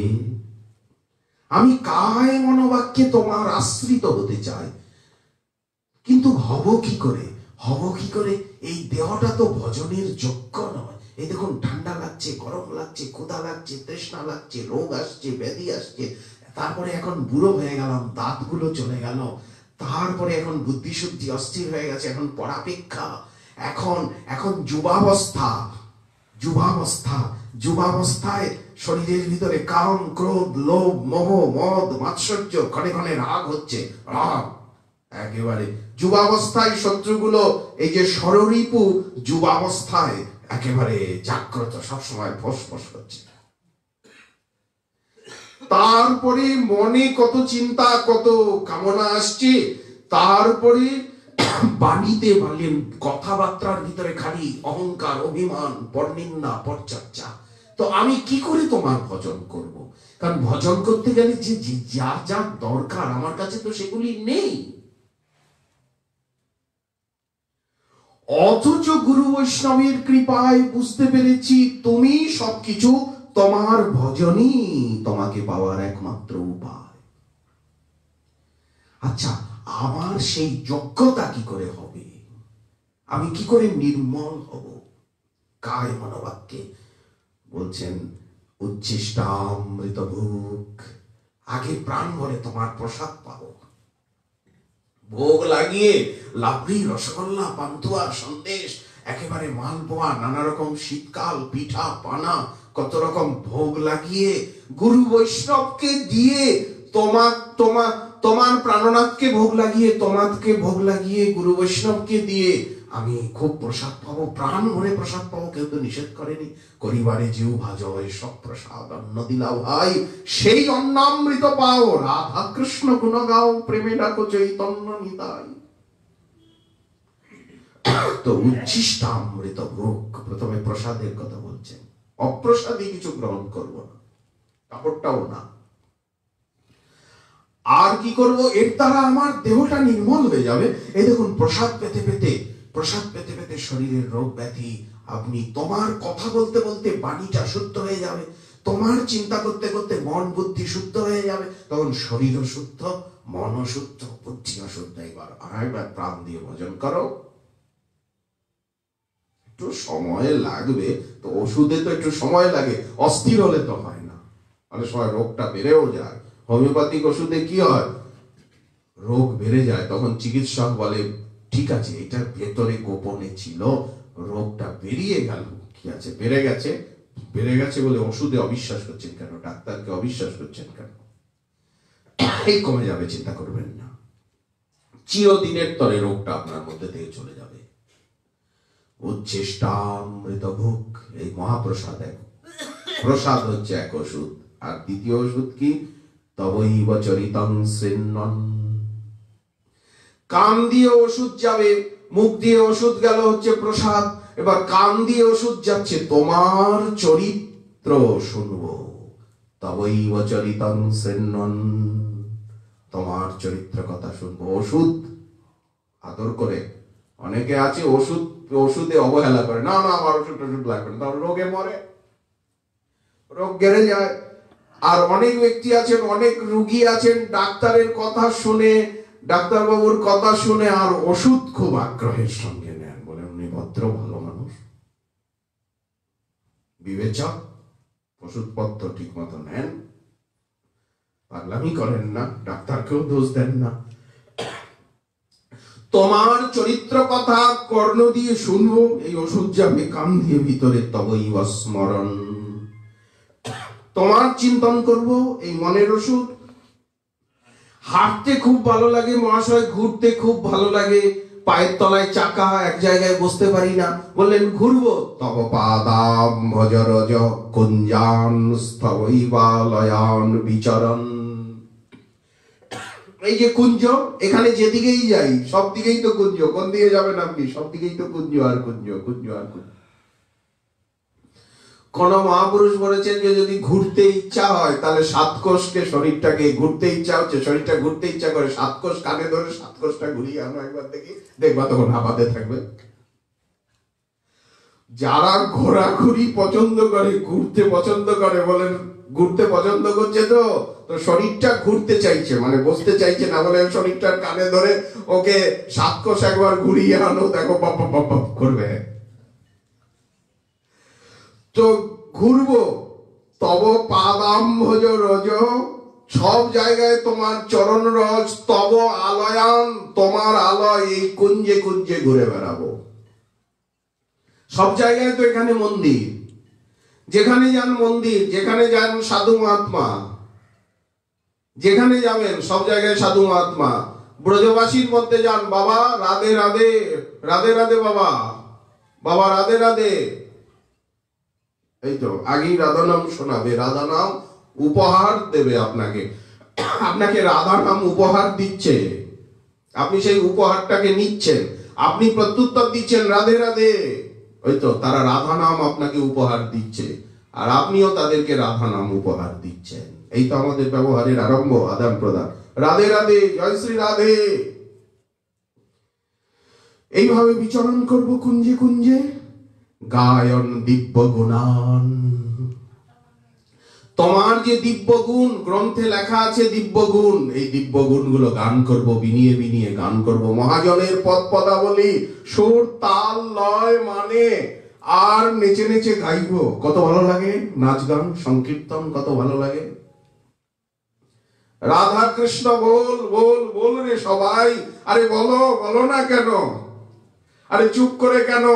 আমি কায় মনোবাক্যে তোমার আশ্রিত হতে চাই, কিন্তু হব কি করে? এই দেহটা তো ভজনের যোগ্য নয়। এই দেখুন, ঠান্ডা লাগছে, গরম লাগছে, ক্ষুধা লাগছে, তৃষ্ণা লাগছে, রোগ আসছে, ব্যাধি আসছে, তারপরে এখন বুড়ো হয়ে গেলাম, দাঁতগুলো চলে গেল, তারপরে এখন বুদ্ধি শুদ্ধি অস্থির হয়ে গেছে, এখন পড়াপেক্ষা, এখন যুবাবস্থায় শরীরের ভিতরে কাম, ক্রোধ, লোভ, মোহ, মদ, মাৎসর্য, ক্ষণে ক্ষণে রাগ হচ্ছে, রাগ একেবারে যুবাবস্থায় শত্রুগুলো, এই যে ষড়রিপু যুবাবস্থায় একেবারে জাগ্রত, সবসময় ফোঁস ফোঁস করছে। তারপরে মনে কত চিন্তা, কত কামনা আসছে, তারপরে বাণীতে বলেন, কথাবার্তার ভিতরে খালি অহংকার, অভিমান, পরনিন্দা, পরচর্চা। তো আমি কি করে তোমার ভজন করব? কারণ ভজন করতে গেলে যে যা যা দরকার আমার কাছে তো সেগুলি নেই। অথচ গুরু বৈষ্ণবের কৃপায় বুঝতে পেরেছি তুমি সবকিছু, তোমার ভজনই তোমাকে পাওয়ার একমাত্র উপায়। আচ্ছা, আমার সেই যোগ্যতা কি করে হবে? আমি কি করে নির্মল হব? কায় মনোবাক্যে বলছেন, উচ্ছিষ্টামৃত ভোগ, আগে প্রাণ ভরে তোমার প্রসাদ পাবো। ভোগ লাগিয়ে লাবড়ি, রসগোল্লা, পান্তুয়া, সন্দেশ, একেবারে মালপোয়া, নানা রকম শীতকাল পিঠা, পানা, কত রকম ভোগ লাগিয়ে গুরু বৈষ্ণবকে দিয়ে, তোমার প্রাণনাথকে ভোগ লাগিয়ে, তোমাকে ভোগ লাগিয়ে গুরু বৈষ্ণবকে দিয়ে আমি খুব প্রসাদ পাবো, প্রাণ ভরে প্রসাদ পাবো। কেউ তো নিষেধ করেনি, করিবারে জিউ ভাজয় সব প্রসাদ অন্ন দিলা ভাই, সেই অন্নামৃত পাও, রাধা কৃষ্ণ গুণ গাও, প্রেমে ডাকো চৈতন্য নিতাই। তো উচ্ছিষ্টামৃত ভোগ, প্রথমে প্রসাদের কথা বলছেন, অপ্রসাদী কিছু গ্রহণ করবো না, কাপড়টাও না। আর কি করব? এর দ্বারা আমার দেহটা নির্মল হয়ে যাবে। এই দেখুন, প্রসাদ পেতে পেতে শরীরের রোগ ব্যাধি, আপনি তোমার কথা বলতে বলতে বাণীটা শুদ্ধ হয়ে যাবে, তোমার চিন্তা করতে করতে মন বুদ্ধি শুদ্ধ হয়ে যাবে, তখন শরীরও শুদ্ধ, মনও শুদ্ধ, বুদ্ধিও শুদ্ধ। এবার প্রাণ দিয়ে ভজন করো। একটু সময় লাগবে, তো ওষুধে তো একটু সময় লাগে, অস্থির হলে তো হয় না, অনেক সময় রোগটা বেড়েও যায়। হোমিওপ্যাথিক ওষুধে কি হয়, রোগ বেড়ে যায়, তখন চিকিৎসক বলে ঠিক আছে, এটা ভেতরে গোপনে ছিল, রোগটা বেরিয়ে গেল, কি আছে, বেড়ে গেছে বলে ওষুধে অবিশ্বাস করছেন কেন, ডাক্তারকে অবিশ্বাস করছেন কেন? এই কমে যাবে, চিন্তা করবেন না, চিরদিনের তরে রোগটা আপনার মধ্যে থেকে চলে যাবে। উচ্ছিষ্টামৃত ভোগ, এই মহাপ্রসাদ, এক প্রসাদ হচ্ছে এক ওষুধ। আর দ্বিতীয় ওষুধ কি? তবৈব চরিতং শৃণ্বন। কান দিয়ে ওষুধ যাবে, মুখ দিয়ে ওষুধ গেল হচ্ছে প্রসাদ, এবার কান দিয়ে ওষুধ যাচ্ছে, তোমার চরিত্র শুনবো। তবৈব চরিতং শৃণ্বন, তোমার চরিত্র কথা শুনবো। ওষুধ আদর করে, অনেকে আছে ওষুধে অবহেলা করে, না আমার ওষুধ লাগবে না, তাহলে রোগে মরে, রোগ গেড়ে যায়। আর অনেক ব্যক্তি আছেন, অনেক রোগী আছেন, ডাক্তারের কথা শুনে, ডাক্তারবাবুর কথা শুনে আর ওষুধ খুব আগ্রহের সঙ্গে নেন, বলে উনি ভদ্র ভালো মানুষ, বিবেচক, ওষুধপত্র ঠিক মতো নেন, পাগলামি করেন না, ডাক্তারকেও দোষ দেন না। তোমার চরিত্র কথা কর্ণ দিয়ে শুনবো, এই ওষুধ যাবে কান দিয়ে ভিতরে, তবৈব স্মরণ, তোমার চিন্তন করব, এই মনের ওষুধ। হাঁটতে খুব ভালো লাগে মহাশয়, ঘুরতে খুব ভালো লাগে, পায়ের তলায় চাকা, এক জায়গায় বসতে পারি না, বললেন ঘুরবো, তব পাদাম ভজরজ কুঞ্জান স্থবৈবালয়ান বিচরণ। এই যে কুঞ্জ, এখানে যেদিকেই যাই সব দিকেই তো কুঞ্জ, কোন দিকে যাবেন আপনি, সব দিকেই তো কুঞ্জ আর কুঞ্জ, কুঞ্জ আর কুঞ্জ। কোন মহাপুরুষ বলেছেন যে যদি ঘুরতে ইচ্ছা হয় তাহলে 7 কোষকে, শরীরটাকে ঘুরতে ইচ্ছা হচ্ছে, শরীরটা ঘুরতে ইচ্ছা করে, 7 কোষ কানে ধরে 7 কোষটা ঘুরিয়ে আনো একবার, দেখি, দেখবা তখন হাঁপাতে থাকবে। যারা ঘোরাঘুরি পছন্দ করে, ঘুরতে পছন্দ করে, বলেন ঘুরতে পছন্দ করছে, তো শরীরটা ঘুরতে চাইছে, মানে বসতে চাইছে না, বলে শরীরটার কানে ধরে ওকে 7 কোষ একবার ঘুরিয়ে আনো, দেখো পপ পপ পপ করবে। তো ঘুরবো, তব পাদাম্ভজ রজ, সব জায়গায় তোমার চরণ রজ, তব আলয়ান, তোমার আলয়, এই কুঞ্জে কুঞ্জে ঘুরে বেড়াবো। সব জায়গায় তো এখানে মন্দির, যেখানে যান মন্দির, যেখানে যান সাধু মহাত্মা, যেখানে যাবেন সব জায়গায় সাধু মহাত্মা। ব্রজবাসীর মধ্যে যান, বাবা রাধে রাধে, রাধে রাধে বাবা, বাবা রাধে রাধে। এই তো আগেই রাধা নাম শোনাবে, রাধা নাম উপহার দেবে আপনাকে, আপনাকে রাধা নাম উপহার দিচ্ছে, আপনি সেই উপহারটাকে নিচ্ছেন, আপনি প্রত্যুত্তর দিচ্ছেন রাধে রাধে। ওই তো তারা রাধা নাম আপনাকে উপহার দিচ্ছে, আর আপনিও তাদেরকে রাধা নাম উপহার দিচ্ছেন। এই তো আমাদের ব্যবহারের আরম্ভ, আদান প্রদান। রাধে রাধে, জয় শ্রী রাধে। এইভাবে বিচরণ করব কুঞ্জে কুঞ্জে, গায়ন দিব্য গুণান। তোমার যে দিব্য গুণ, গ্রন্থে লেখা আছে দিব্য গুণ, এই দিব্য গুণ গুলো গান করব, বিনিয়ে বিনিয়ে গান করব। মহাজনের পদ পদাবলী, সুর তাল লয় মানে, আর নেচে নেচে গাইব। কত ভালো লাগে নাচ গান সংকীর্তন, কত ভালো লাগে। রাধা কৃষ্ণ বল বল বল রে সবাই। আরে বলো, বলো না কেন? আরে চুপ করে কেন?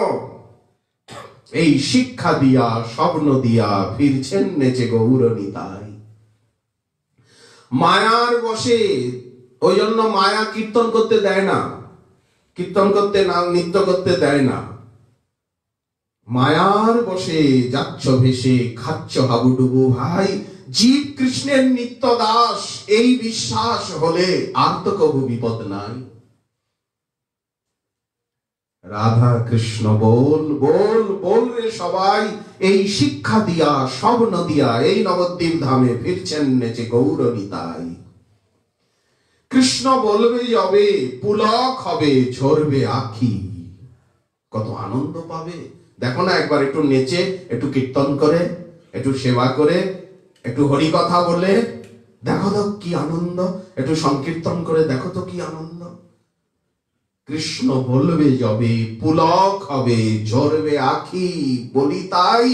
এই শিক্ষা দিয়া স্বপ্ন দিয়া ফিরছেন নেচে গৌর নিতাই। মায়ার বসে, ওই জন্য মায়া কীর্তন করতে দেয় না, কীর্তন করতে না, নৃত্য করতে দেয় না। মায়ার বসে যাচ্ছ ভেসে, খাচ্ছ হাবুডুবু ভাই। জীব কৃষ্ণের নিত্য দাস, এই বিশ্বাস হলে আর তো কবু বিপদ নাই। রাধা কৃষ্ণ বল বল বল রে সবাই। এই শিক্ষা দিয়া স্বপ্ন দিয়া এই নবদ্বীপ ধামে ফিরছেন নেচে গৌর নিতাই। কৃষ্ণ বলবে যবে, পুলক হবে ঝরবে আখি। কত আনন্দ পাবে দেখো না, একবার একটু নেচে, একটু কীর্তন করে, একটু সেবা করে, একটু হরি কথা বলে দেখো তো কি আনন্দ, একটু সংকীর্তন করে দেখো তো কি আনন্দ। কৃষ্ণ বলবে যবে, পুলক হবে ঝরবে আখি, বলি তাই।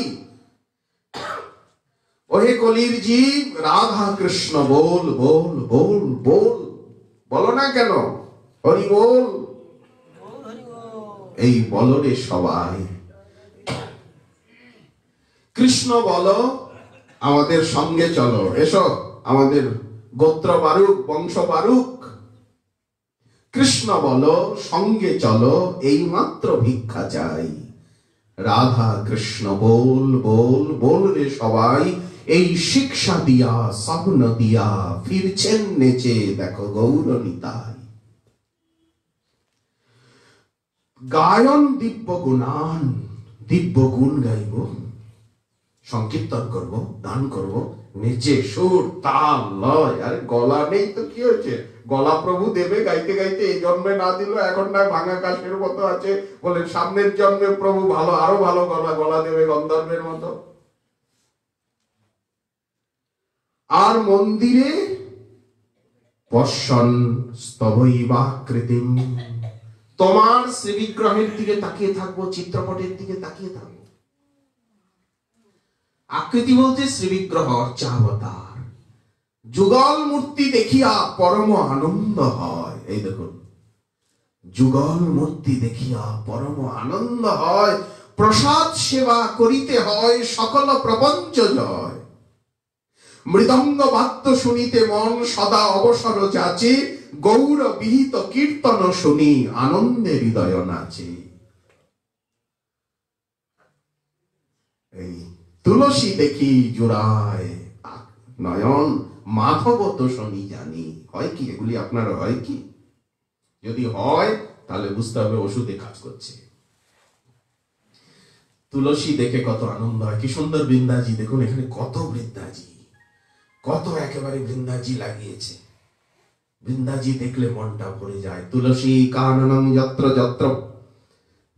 ওহে কলির জীব, রাধা কৃষ্ণ বল বল বল বল, বলো না কেন? হরি বল, এই বলো রে সবাই। কৃষ্ণ বলো, আমাদের সঙ্গে চলো, এসো আমাদের গোত্র বারুক, বংশ বারুক। কৃষ্ণ বলো, সঙ্গে চলো, এই মাত্র ভিক্ষা চাই। রাধা কৃষ্ণ বল বল বল রে সবাই। এই শিক্ষা দিয়া স্বপ্ন দিয়া ফিরছেন নেচে দেখো গৌর নিতাই। গায়ন দিব্য গুণান, দিব্য গুণ গাইব, সংকীর্তন করব, গান করব, নেচে সুর তাল লয়। আরে গলা নেই তো কি হয়েছে, গলা প্রভু দেবে গাইতে গাইতে। এই জন্মে না দিল, এখন না ভাঙা কাশের মতো আছে, বলে সামনের জন্মে প্রভু ভালো, আরো ভালো গলা গলা দেবে গন্ধর্বের মতো। আর মন্দিরে পশ্যন স্তবৈবাকৃতিম, তোমার শ্রীবিগ্রহের দিকে তাকিয়ে থাকবো, চিত্রপটের দিকে তাকিয়ে থাকবো। আকৃতি বলতে শ্রীবিগ্রহ, অর্চাবতার। যুগল মূর্তি দেখিয়া পরম আনন্দ হয়। এই দেখুন, যুগল মূর্তি দেখিয়া পরম আনন্দ হয়। প্রসাদ সেবা করিতে হয় সকল প্রপঞ্চ জয়। মৃদঙ্গ বাদ্য শুনিতে মন সদা অবসর যাচে। গৌর বিহিত কীর্তন শুনি আনন্দে হৃদয় নাচে। এই তুলসী দেখি জোড়ায় নয়ন, মাধব তো শনি জানি। হয় কি এগুলি আপনার? হয় কি? যদি হয় তাহলে বুঝতে হবে ওষুধে কাজ করছে। তুলসী দেখে কত আনন্দ হয়। কি সুন্দর বৃন্দাজি, দেখুন এখানে কত বৃন্দাজি, কত একেবারে বৃন্দাজি লাগিয়েছে। বৃন্দাজি দেখলে মনটা ভরে যায়। তুলসী কাননং যত্র যত্র,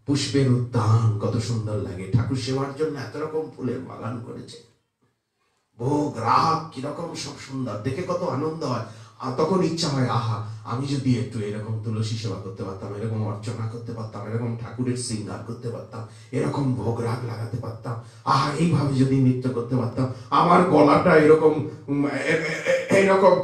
পুষ্পের উদ্যান, কত সুন্দর লাগে। ঠাকুর সেবার জন্য এত রকম ফুলের বাগান করেছে। ভোগ রাগ কিরকম সব সুন্দর, দেখে কত আনন্দ হয়। আর তখন ইচ্ছা হয়, আহা আমি যদি একটু এরকম তুলসী সেবা করতে পারতাম, এরকম অর্চনা করতে পারতাম, এরকম ঠাকুরের শৃঙ্গার করতে পারতাম, এরকম ভোগ রাগ লাগাতে পারতাম, আহা এইভাবে যদি নৃত্য করতে পারতাম, আমার গলাটা এরকম এরকম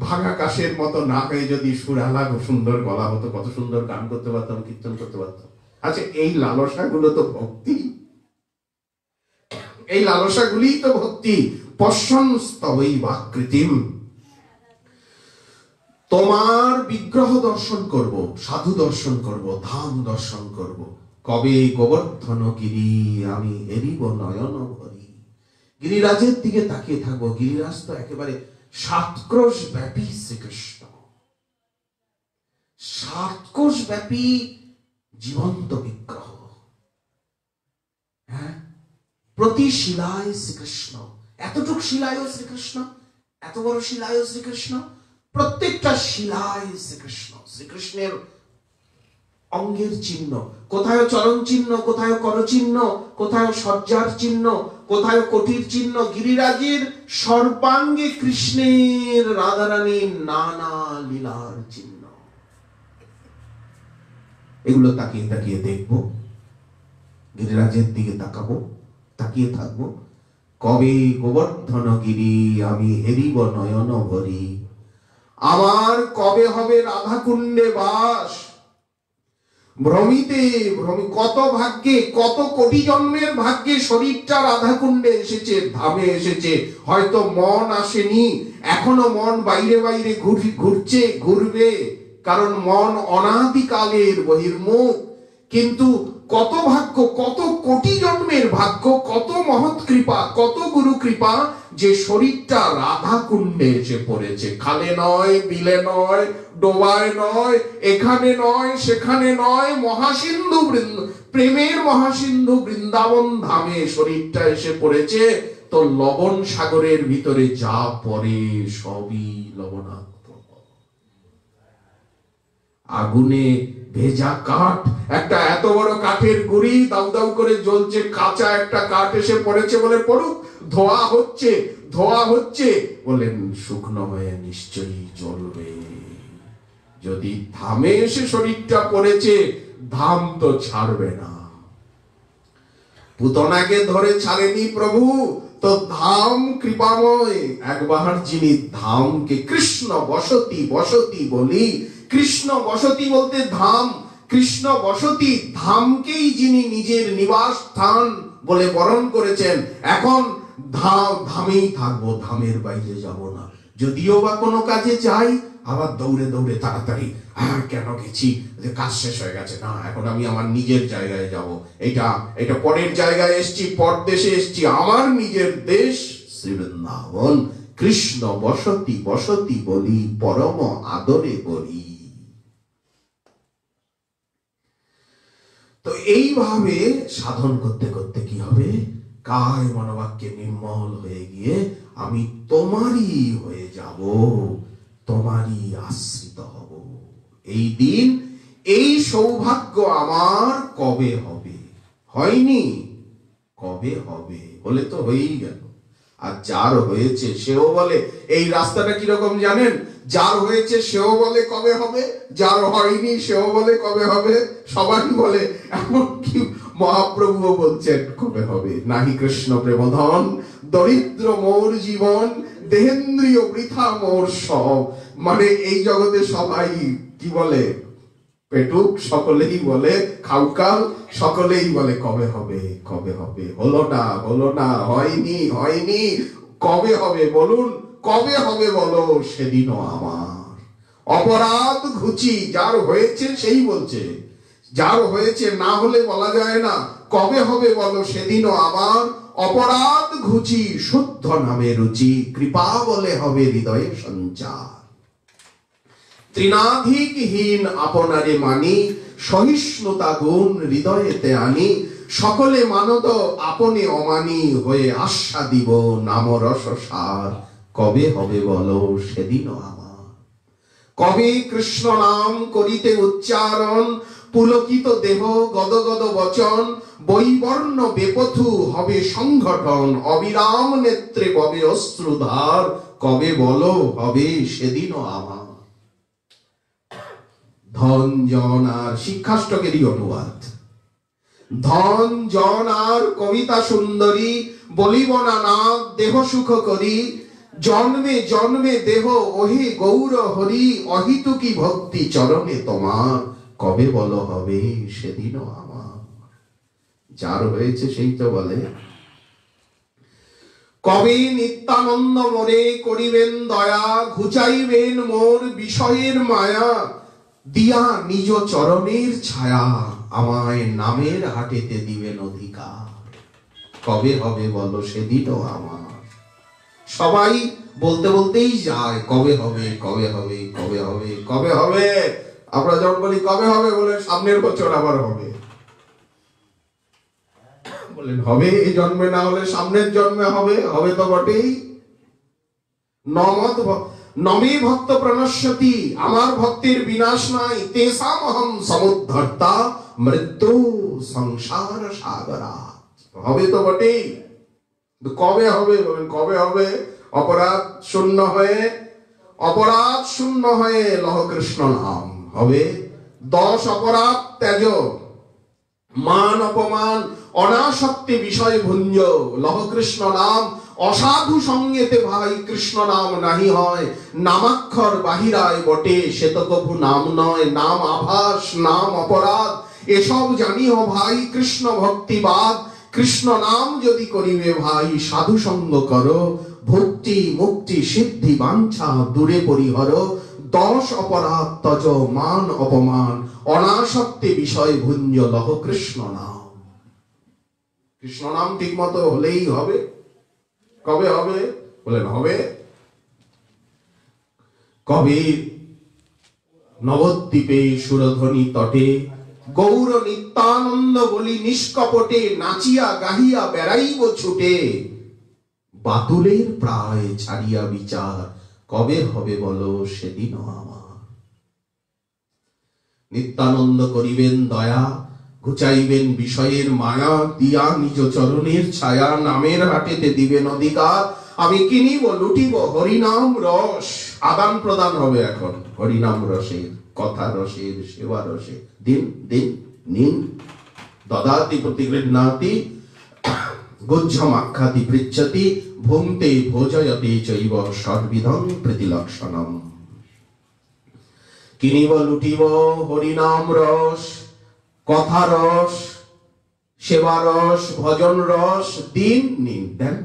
ভাঙা কাশের মতো না হয়ে যদি সুরালা সুন্দর গলা হতো, কত সুন্দর গান করতে পারতাম, কীর্তন করতে পারতাম। আচ্ছা এই লালসা গুলো তো ভক্তি, এই লালসাগুলি তো ভক্তি। পশ্যন্স্তবৈ বাকৃতিম, তোমার বিগ্রহ দর্শন করব, সাধু দর্শন করব, ধাম দর্শন করব। কবে গোবর্ধন গিরি আমি এরিব নয়ন ভরি। গিরিরাজের দিকে তাকিয়ে থাকবো। গিরিরাজ তো একেবারে 7 ক্রোশ ব্যাপী শ্রীকৃষ্ণ, 7 কোষ ব্যাপী জীবন্ত বিগ্রহ। হ্যাঁ, প্রতি শিলায় শ্রীকৃষ্ণ, এতটুক শিলায়ও শ্রীকৃষ্ণ, এত বড় শিলায়ও শ্রীকৃষ্ণ, প্রত্যেকটা শিলায় শ্রীকৃষ্ণ। শ্রীকৃষ্ণের অঙ্গের চিহ্ন, কোথায় চরণ চিহ্ন, কোথায় করচিহ্ন, কোথায় সজ্জার চিহ্ন, কোথায় কোটির চিহ্ন। গিরিরাজের সর্বাঙ্গে কৃষ্ণের, রাধারানীর নানা লীলার চিহ্ন। এগুলো তাকিয়ে তাকিয়ে দেখবো, গিরিরাজের দিকে তাকাবো, তাকিয়ে থাকবো। কবে গোবর্ধন গিরি আমি হেরিব নয়ন ভরি। আমার কবে হবে রাধা কুণ্ডে বাস। ভ্রমিতে ভ্রমি, কত ভাগ্যে, কত কোটি জন্মের ভাগ্যে শরীরটা রাধা কুণ্ডে এসেছে, ধামে এসেছে। হয়তো মন আসেনি এখনো, মন বাইরে বাইরে ঘুরছে, ঘুরবে, কারণ মন অনাদিকালের বহির্মুখ। কিন্তু কত ভাগ্য, কত কোটি জন্মের ভাগ্য, কত মহৎ কৃপা, কত গুরু কৃপা যে শরীরটা রাধা কুণ্ডে এসে পড়েছে। খালে নয়, বিলে নয়, ডোবায় নয়, এখানে নয়, সেখানে নয়, মহাসিন্ধু প্রেমের মহাসিন্ধু বৃন্দাবন ধামে শরীরটা এসে পড়েছে। তো লবণ সাগরের ভিতরে যা পড়ে সবই লবণাক্ত। আগুনে ভেজা কাঠ, একটা এত বড় কাঠের গুঁড়ি দাউ দাউ করে জ্বলছে, কাঁচা একটা কাঠ এসে পড়েছে বলে পড়ুক, ধোয়া হচ্ছে, ধোয়া হচ্ছে, বলেন শুকনো হয়ে নিশ্চয়ই জ্বলবে। যদি ধামে এসে শরীরটা পড়েছে, ধাম তো ছাড়বে না। পুতনাকে ধরে ছাড়েনি প্রভু, তো ধাম কৃপাময়। একবার যিনি ধামকে কৃষ্ণ বসতি, বসতি বলি, কৃষ্ণ বসতি বলতে ধাম, কৃষ্ণ বসতি ধামকেই যিনি নিজের নিবাস স্থান বলে বরণ করেছেন, এখন ধামেই থাকবো, ধামের বাইরে যাব না। যদিও বা কোনো কাজে যাই, আবার দৌড়ে দৌড়ে তাড়াতাড়ি, কেন গেছি, যে কাজ শেষ হয়ে গেছে, না এখন আমি আমার নিজের জায়গায় যাব। এটা পরের জায়গায় এসছি, পরদেশে এসছি, আমার নিজের দেশ শ্রীবৃন্দাবন। কৃষ্ণ বসতি, বসতি বলি, পরম আদরে বলি। তো এইভাবে সাধন করতে করতে কি হবে, কায় মনোবাক্যে নির্মল হয়ে গিয়ে আমি তোমারই হয়ে যাব, তোমারই আশ্রিত হব। এই দিন, এই সৌভাগ্য আমার কবে হবে? হয়নি, কবে হবে? হলে তো হয়েই গেল। আর যার হয়েছে সেও বলে, এই রাস্তাটা কিরকম জানেন, যার হয়েছে সেও বলে কবে হবে, যার হয়নি সেও বলে কবে হবে, সবাই বলে। এমনকি মহাপ্রভুও বলছেন কবে হবে। নাহি কৃষ্ণ প্রেমধন, দরিদ্র মোর জীবন, দেহেন্দ্রিয় বৃথা মোর সব। মানে এই জগতে সবাই কি বলে, পেটুক, সকলেই বলে খাউকাল, সকলেই বলে কবে হবে, কবে হবে। হলো না, হলো না, হয়নি, হয়নি, কবে হবে বলুন, কবে হবে বলো, সেদিনও আমার। অপরাধ ঘুচি, যার হয়েছে সেই বলছে, যার হয়েছে না হলে বলা যায় না। কবে হবে বলো, সেদিনও আমার। অপরাধ ঘুচি, শুদ্ধ নামে রুচি, কৃপা বলে হবে হৃদয়ে সঞ্চার। ত্রিনাধিকহীন আপনারে মানি, সহিষ্ণুতা গুণ হৃদয়েতে আনি। সকলে মানত আপনি অমানি, হয়ে আশা দিব নাম রস সার। কবে হবে বলো, সেদিনও আমার। কবে কৃষ্ণ নাম করিতে উচ্চারণ, পুলকিত দেহ গদগদ বচন। বৈবর্ণ বেপথু হবে সংঘটন, অবিরাম নেত্রে কবে অশ্রুধার। কবে বলো হবে, সেদিনও আমার। ধন জন আর, শিক্ষাষ্টকেরই অনুবাদ। ধন জন আর কবিতা সুন্দরী, বলিব না নাম দেহ সুখ করি। জন্মে জন্মে দেহ ওহে গৌর হরি, অহিতুকি ভক্তি চরণে তোমার। কবে বলো হবে, সেদিনও আমার। যার হয়েছে সেই তো বলে কবে নিত্যানন্দ মোরে করিবেন দয়া, ঘুচাইবেন মোর বিষয়ের মায়া, দিয়া নিজ চরণের ছায়া, আমায় নামের হাটেতে দিবেন অধিকার। কবে হবে বলো সেদিনও আমার? সবাই বলতে বলতেই যায় কবে হবে, কবে হবে, কবে হবে, কবে হবে। আমরা যখন বলি কবে হবে, বলে সামনের বছর আবার হবে। বলেন হবে এই জন্মে, না হলে সামনের জন্মে হবে। হবে তো বটেই। নমে ভক্ত প্রণশ্যতি, আমার ভক্তের বিনাশ নাই। তেষামহং সমুদ্ধর্তা মৃত্যু সংসার সাগরা। হবে তো বটেই। কবে হবে বলেন? কবে হবে? অপরাধ শূন্য হয়ে লহ কৃষ্ণ নাম হবে। 10 অপরাধ ত্যাজ, মান অপমান অনাসক্তি বিষয় ভুঞ্জ, লহ কৃষ্ণ নাম। অসাধু সঙ্গেতে ভাই কৃষ্ণ নাম নাহি হয়, নামাক্ষর বাহিরায় বটে সে তো কভু নাম নয়। নাম আভাস, নাম অপরাধ, এসব জানিও ভাই কৃষ্ণ ভক্তিবাদ। কৃষ্ণ নাম যদি করিবে ভাই সাধু সঙ্গ করো, ভক্তি মুক্তি সিদ্ধি বাঞ্ছা দূরে পরিহর। 10 অপরাধ তজ, মান অপমান অনাসক্তি বিষয় ভুঞ্জ, লহ কৃষ্ণ নাম। কৃষ্ণ নাম ঠিক মতো হলেই হবে। কবে হবে বলেন? হবে। কবে নবদ্বীপে সুরধ্বনি তটে, গৌর নিত্যানন্দ বলি নিষ্কপটে, নাচিয়া গাহিয়া বেড়াইব ছুটে, বাতুলের প্রায় ছাড়িয়া বিচার। কবে হবে বলো সেদিনও আমার? নিত্যানন্দ করিবেন দয়া, ঘুচাইবেন বিষয়ের মায়া, দিয়া নিজ চরণের ছায়া, নামের হাটেতে দিবেন অধিকার। আমি কিনিব লুটিব হরিনাম রস। আদান প্রদান হবে এখন হরিনাম রসের, কথা রসের, সেবা রসে। দিন দিন নিন, দদাতি প্রতিগৃহ্ণাতি গুজ্জমাখ্যাতি পৃচ্ছতি, ভুঙ্ক্তে ভোজয়তে চৈব ষডবিধং প্রীতিলক্ষণম। কিনিব লুটিব হরিনাম রস, কথা রস, সেবা রস, ভজন রস। দিন নিন, দেন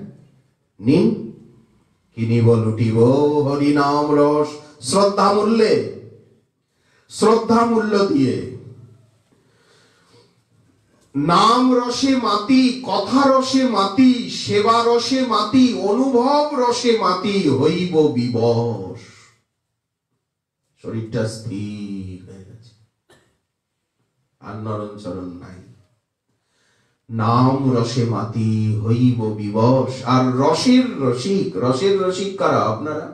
নিন। কিনিব লুটিব হরিনাম রস, শ্রদ্ধা মূল্য দিয়ে। নাম রসে মাতি, কথা রসে মাতি, সেবা রসে মাতি, অনুভব রসে মাতি, হইব বিবশ। শরীরটা স্থির হয়ে গেছে, আর নরণচরণ নাই। নাম রসে মাতি, হইব বিবশ। আর রসের রসিক কারা? আপনারা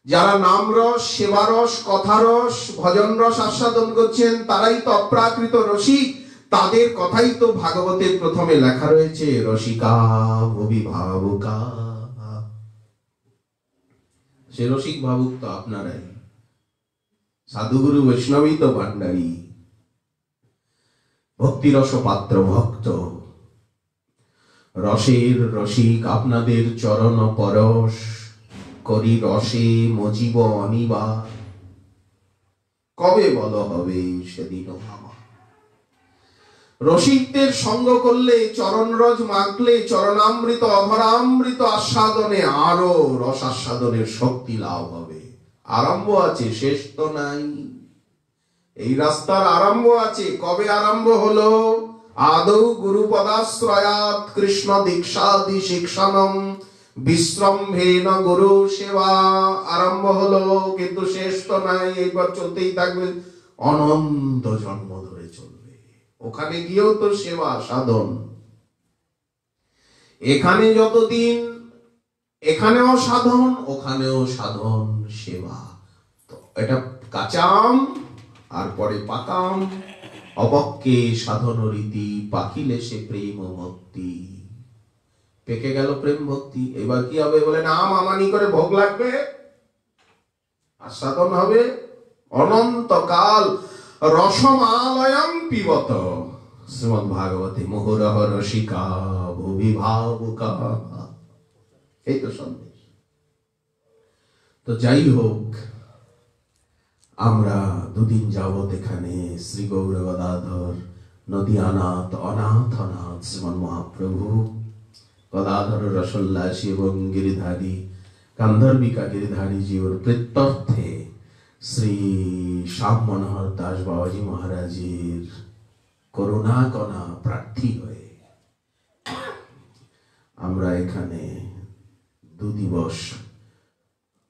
যারা নাম রস, সেবা রস, কথা রস, ভজন রস আস্বাদন করছেন, তারাই তো অপ্রাকৃত রসিক। তাদের কথাই তো ভাগবতের প্রথমে লেখা রয়েছে, রসিকা ভুবি ভাবুকা। সে রসিক ভাবুক তো আপনারাই। সাধুগুরু বৈষ্ণবী তো ভান্ডারী, ভক্তিরস পাত্র ভক্ত। রসের রসিক আপনাদের চরণ পরশ, করি রসে মজিব অনিবার। কবে বলো হবে সেদিনও আমার? রসিকদের সঙ্গ করলে, চরণ রজ মাখলে, চরণামৃত অধরামৃত আস্বাদনে আরো রস আস্বাদনের শক্তি লাভ হবে। আরম্ভ আছে, শেষ তো নাই। এই রাস্তার আরম্ভ আছে। কবে আরম্ভ হলো? আদৌ গুরু পদাশ্রয়াৎ কৃষ্ণ দীক্ষাদি শিক্ষানম বিশ্রম্ভেন গুরু সেবা। আরম্ভ হলো, কিন্তু শেষ তো নাই। এইবার চলতেই থাকবে, অনন্ত জন্ম ধরে চলবে। ওখানে গিয়েও তো সেবা সাধন। এখানে যতদিন, এখানেও সাধন, ওখানেও সাধন সেবা। তো এটা কাঁচাম আর পরে পাকাম। অপক্ষে সাধন রীতি, পাখিলে সে প্রেম ভক্তি। পেকে গেল প্রেম ভক্তি, এবার কি হবে বলে? নাম আমানি করে ভোগ লাগবে, আর সাধন হবে অনন্তকাল। রসমালয়ং পিবত, শ্রীমদ ভাগবতে মুহুরহ রসিকা ভুবি ভাবুকা। এই তো সন্দেশ। তো যাই হোক, আমরা দুদিন যাবত এখানে শ্রী গৌর গদাধর নদী অনাথ শ্রীমন মহাপ্রভু গদাধর রসোল্লাসী এবং গিরিধারী গান্ধর্বিকা গিরিধারী জীবর প্রত্যর্থে শ্রী শ্যাম মনোহর দাস বাবাজি মহারাজের করুণা কণা প্রার্থী হয়ে আমরা এখানে 2 দিবস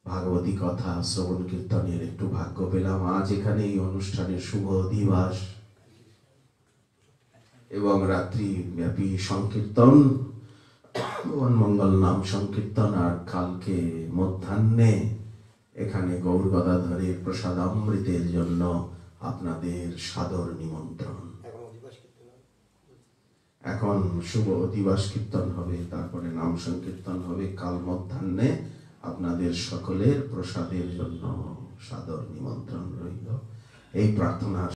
ভাগবতী কথা শ্রবণ কীর্তনের একটু ভাগ্য পেলাম। আজ এখানে এই অনুষ্ঠানের শুভ দিবস এবং রাত্রি ব্যাপী সংকীর্তন, মঙ্গল নাম সংকীর্তন, আর কালকে মধ্যাহ্নে এখানে গৌর গদাধরের প্রসাদামৃতের জন্য আপনাদের সাদর নিমন্ত্রণ। এখন শুভ দিবস কীর্তন হবে, তারপরে নাম সংকীর্তন হবে। কাল মধ্যাহ্নে আপনাদের সকলের প্রসাদের জন্য সাদর নিমন্ত্রণ রইল। এই প্রার্থনা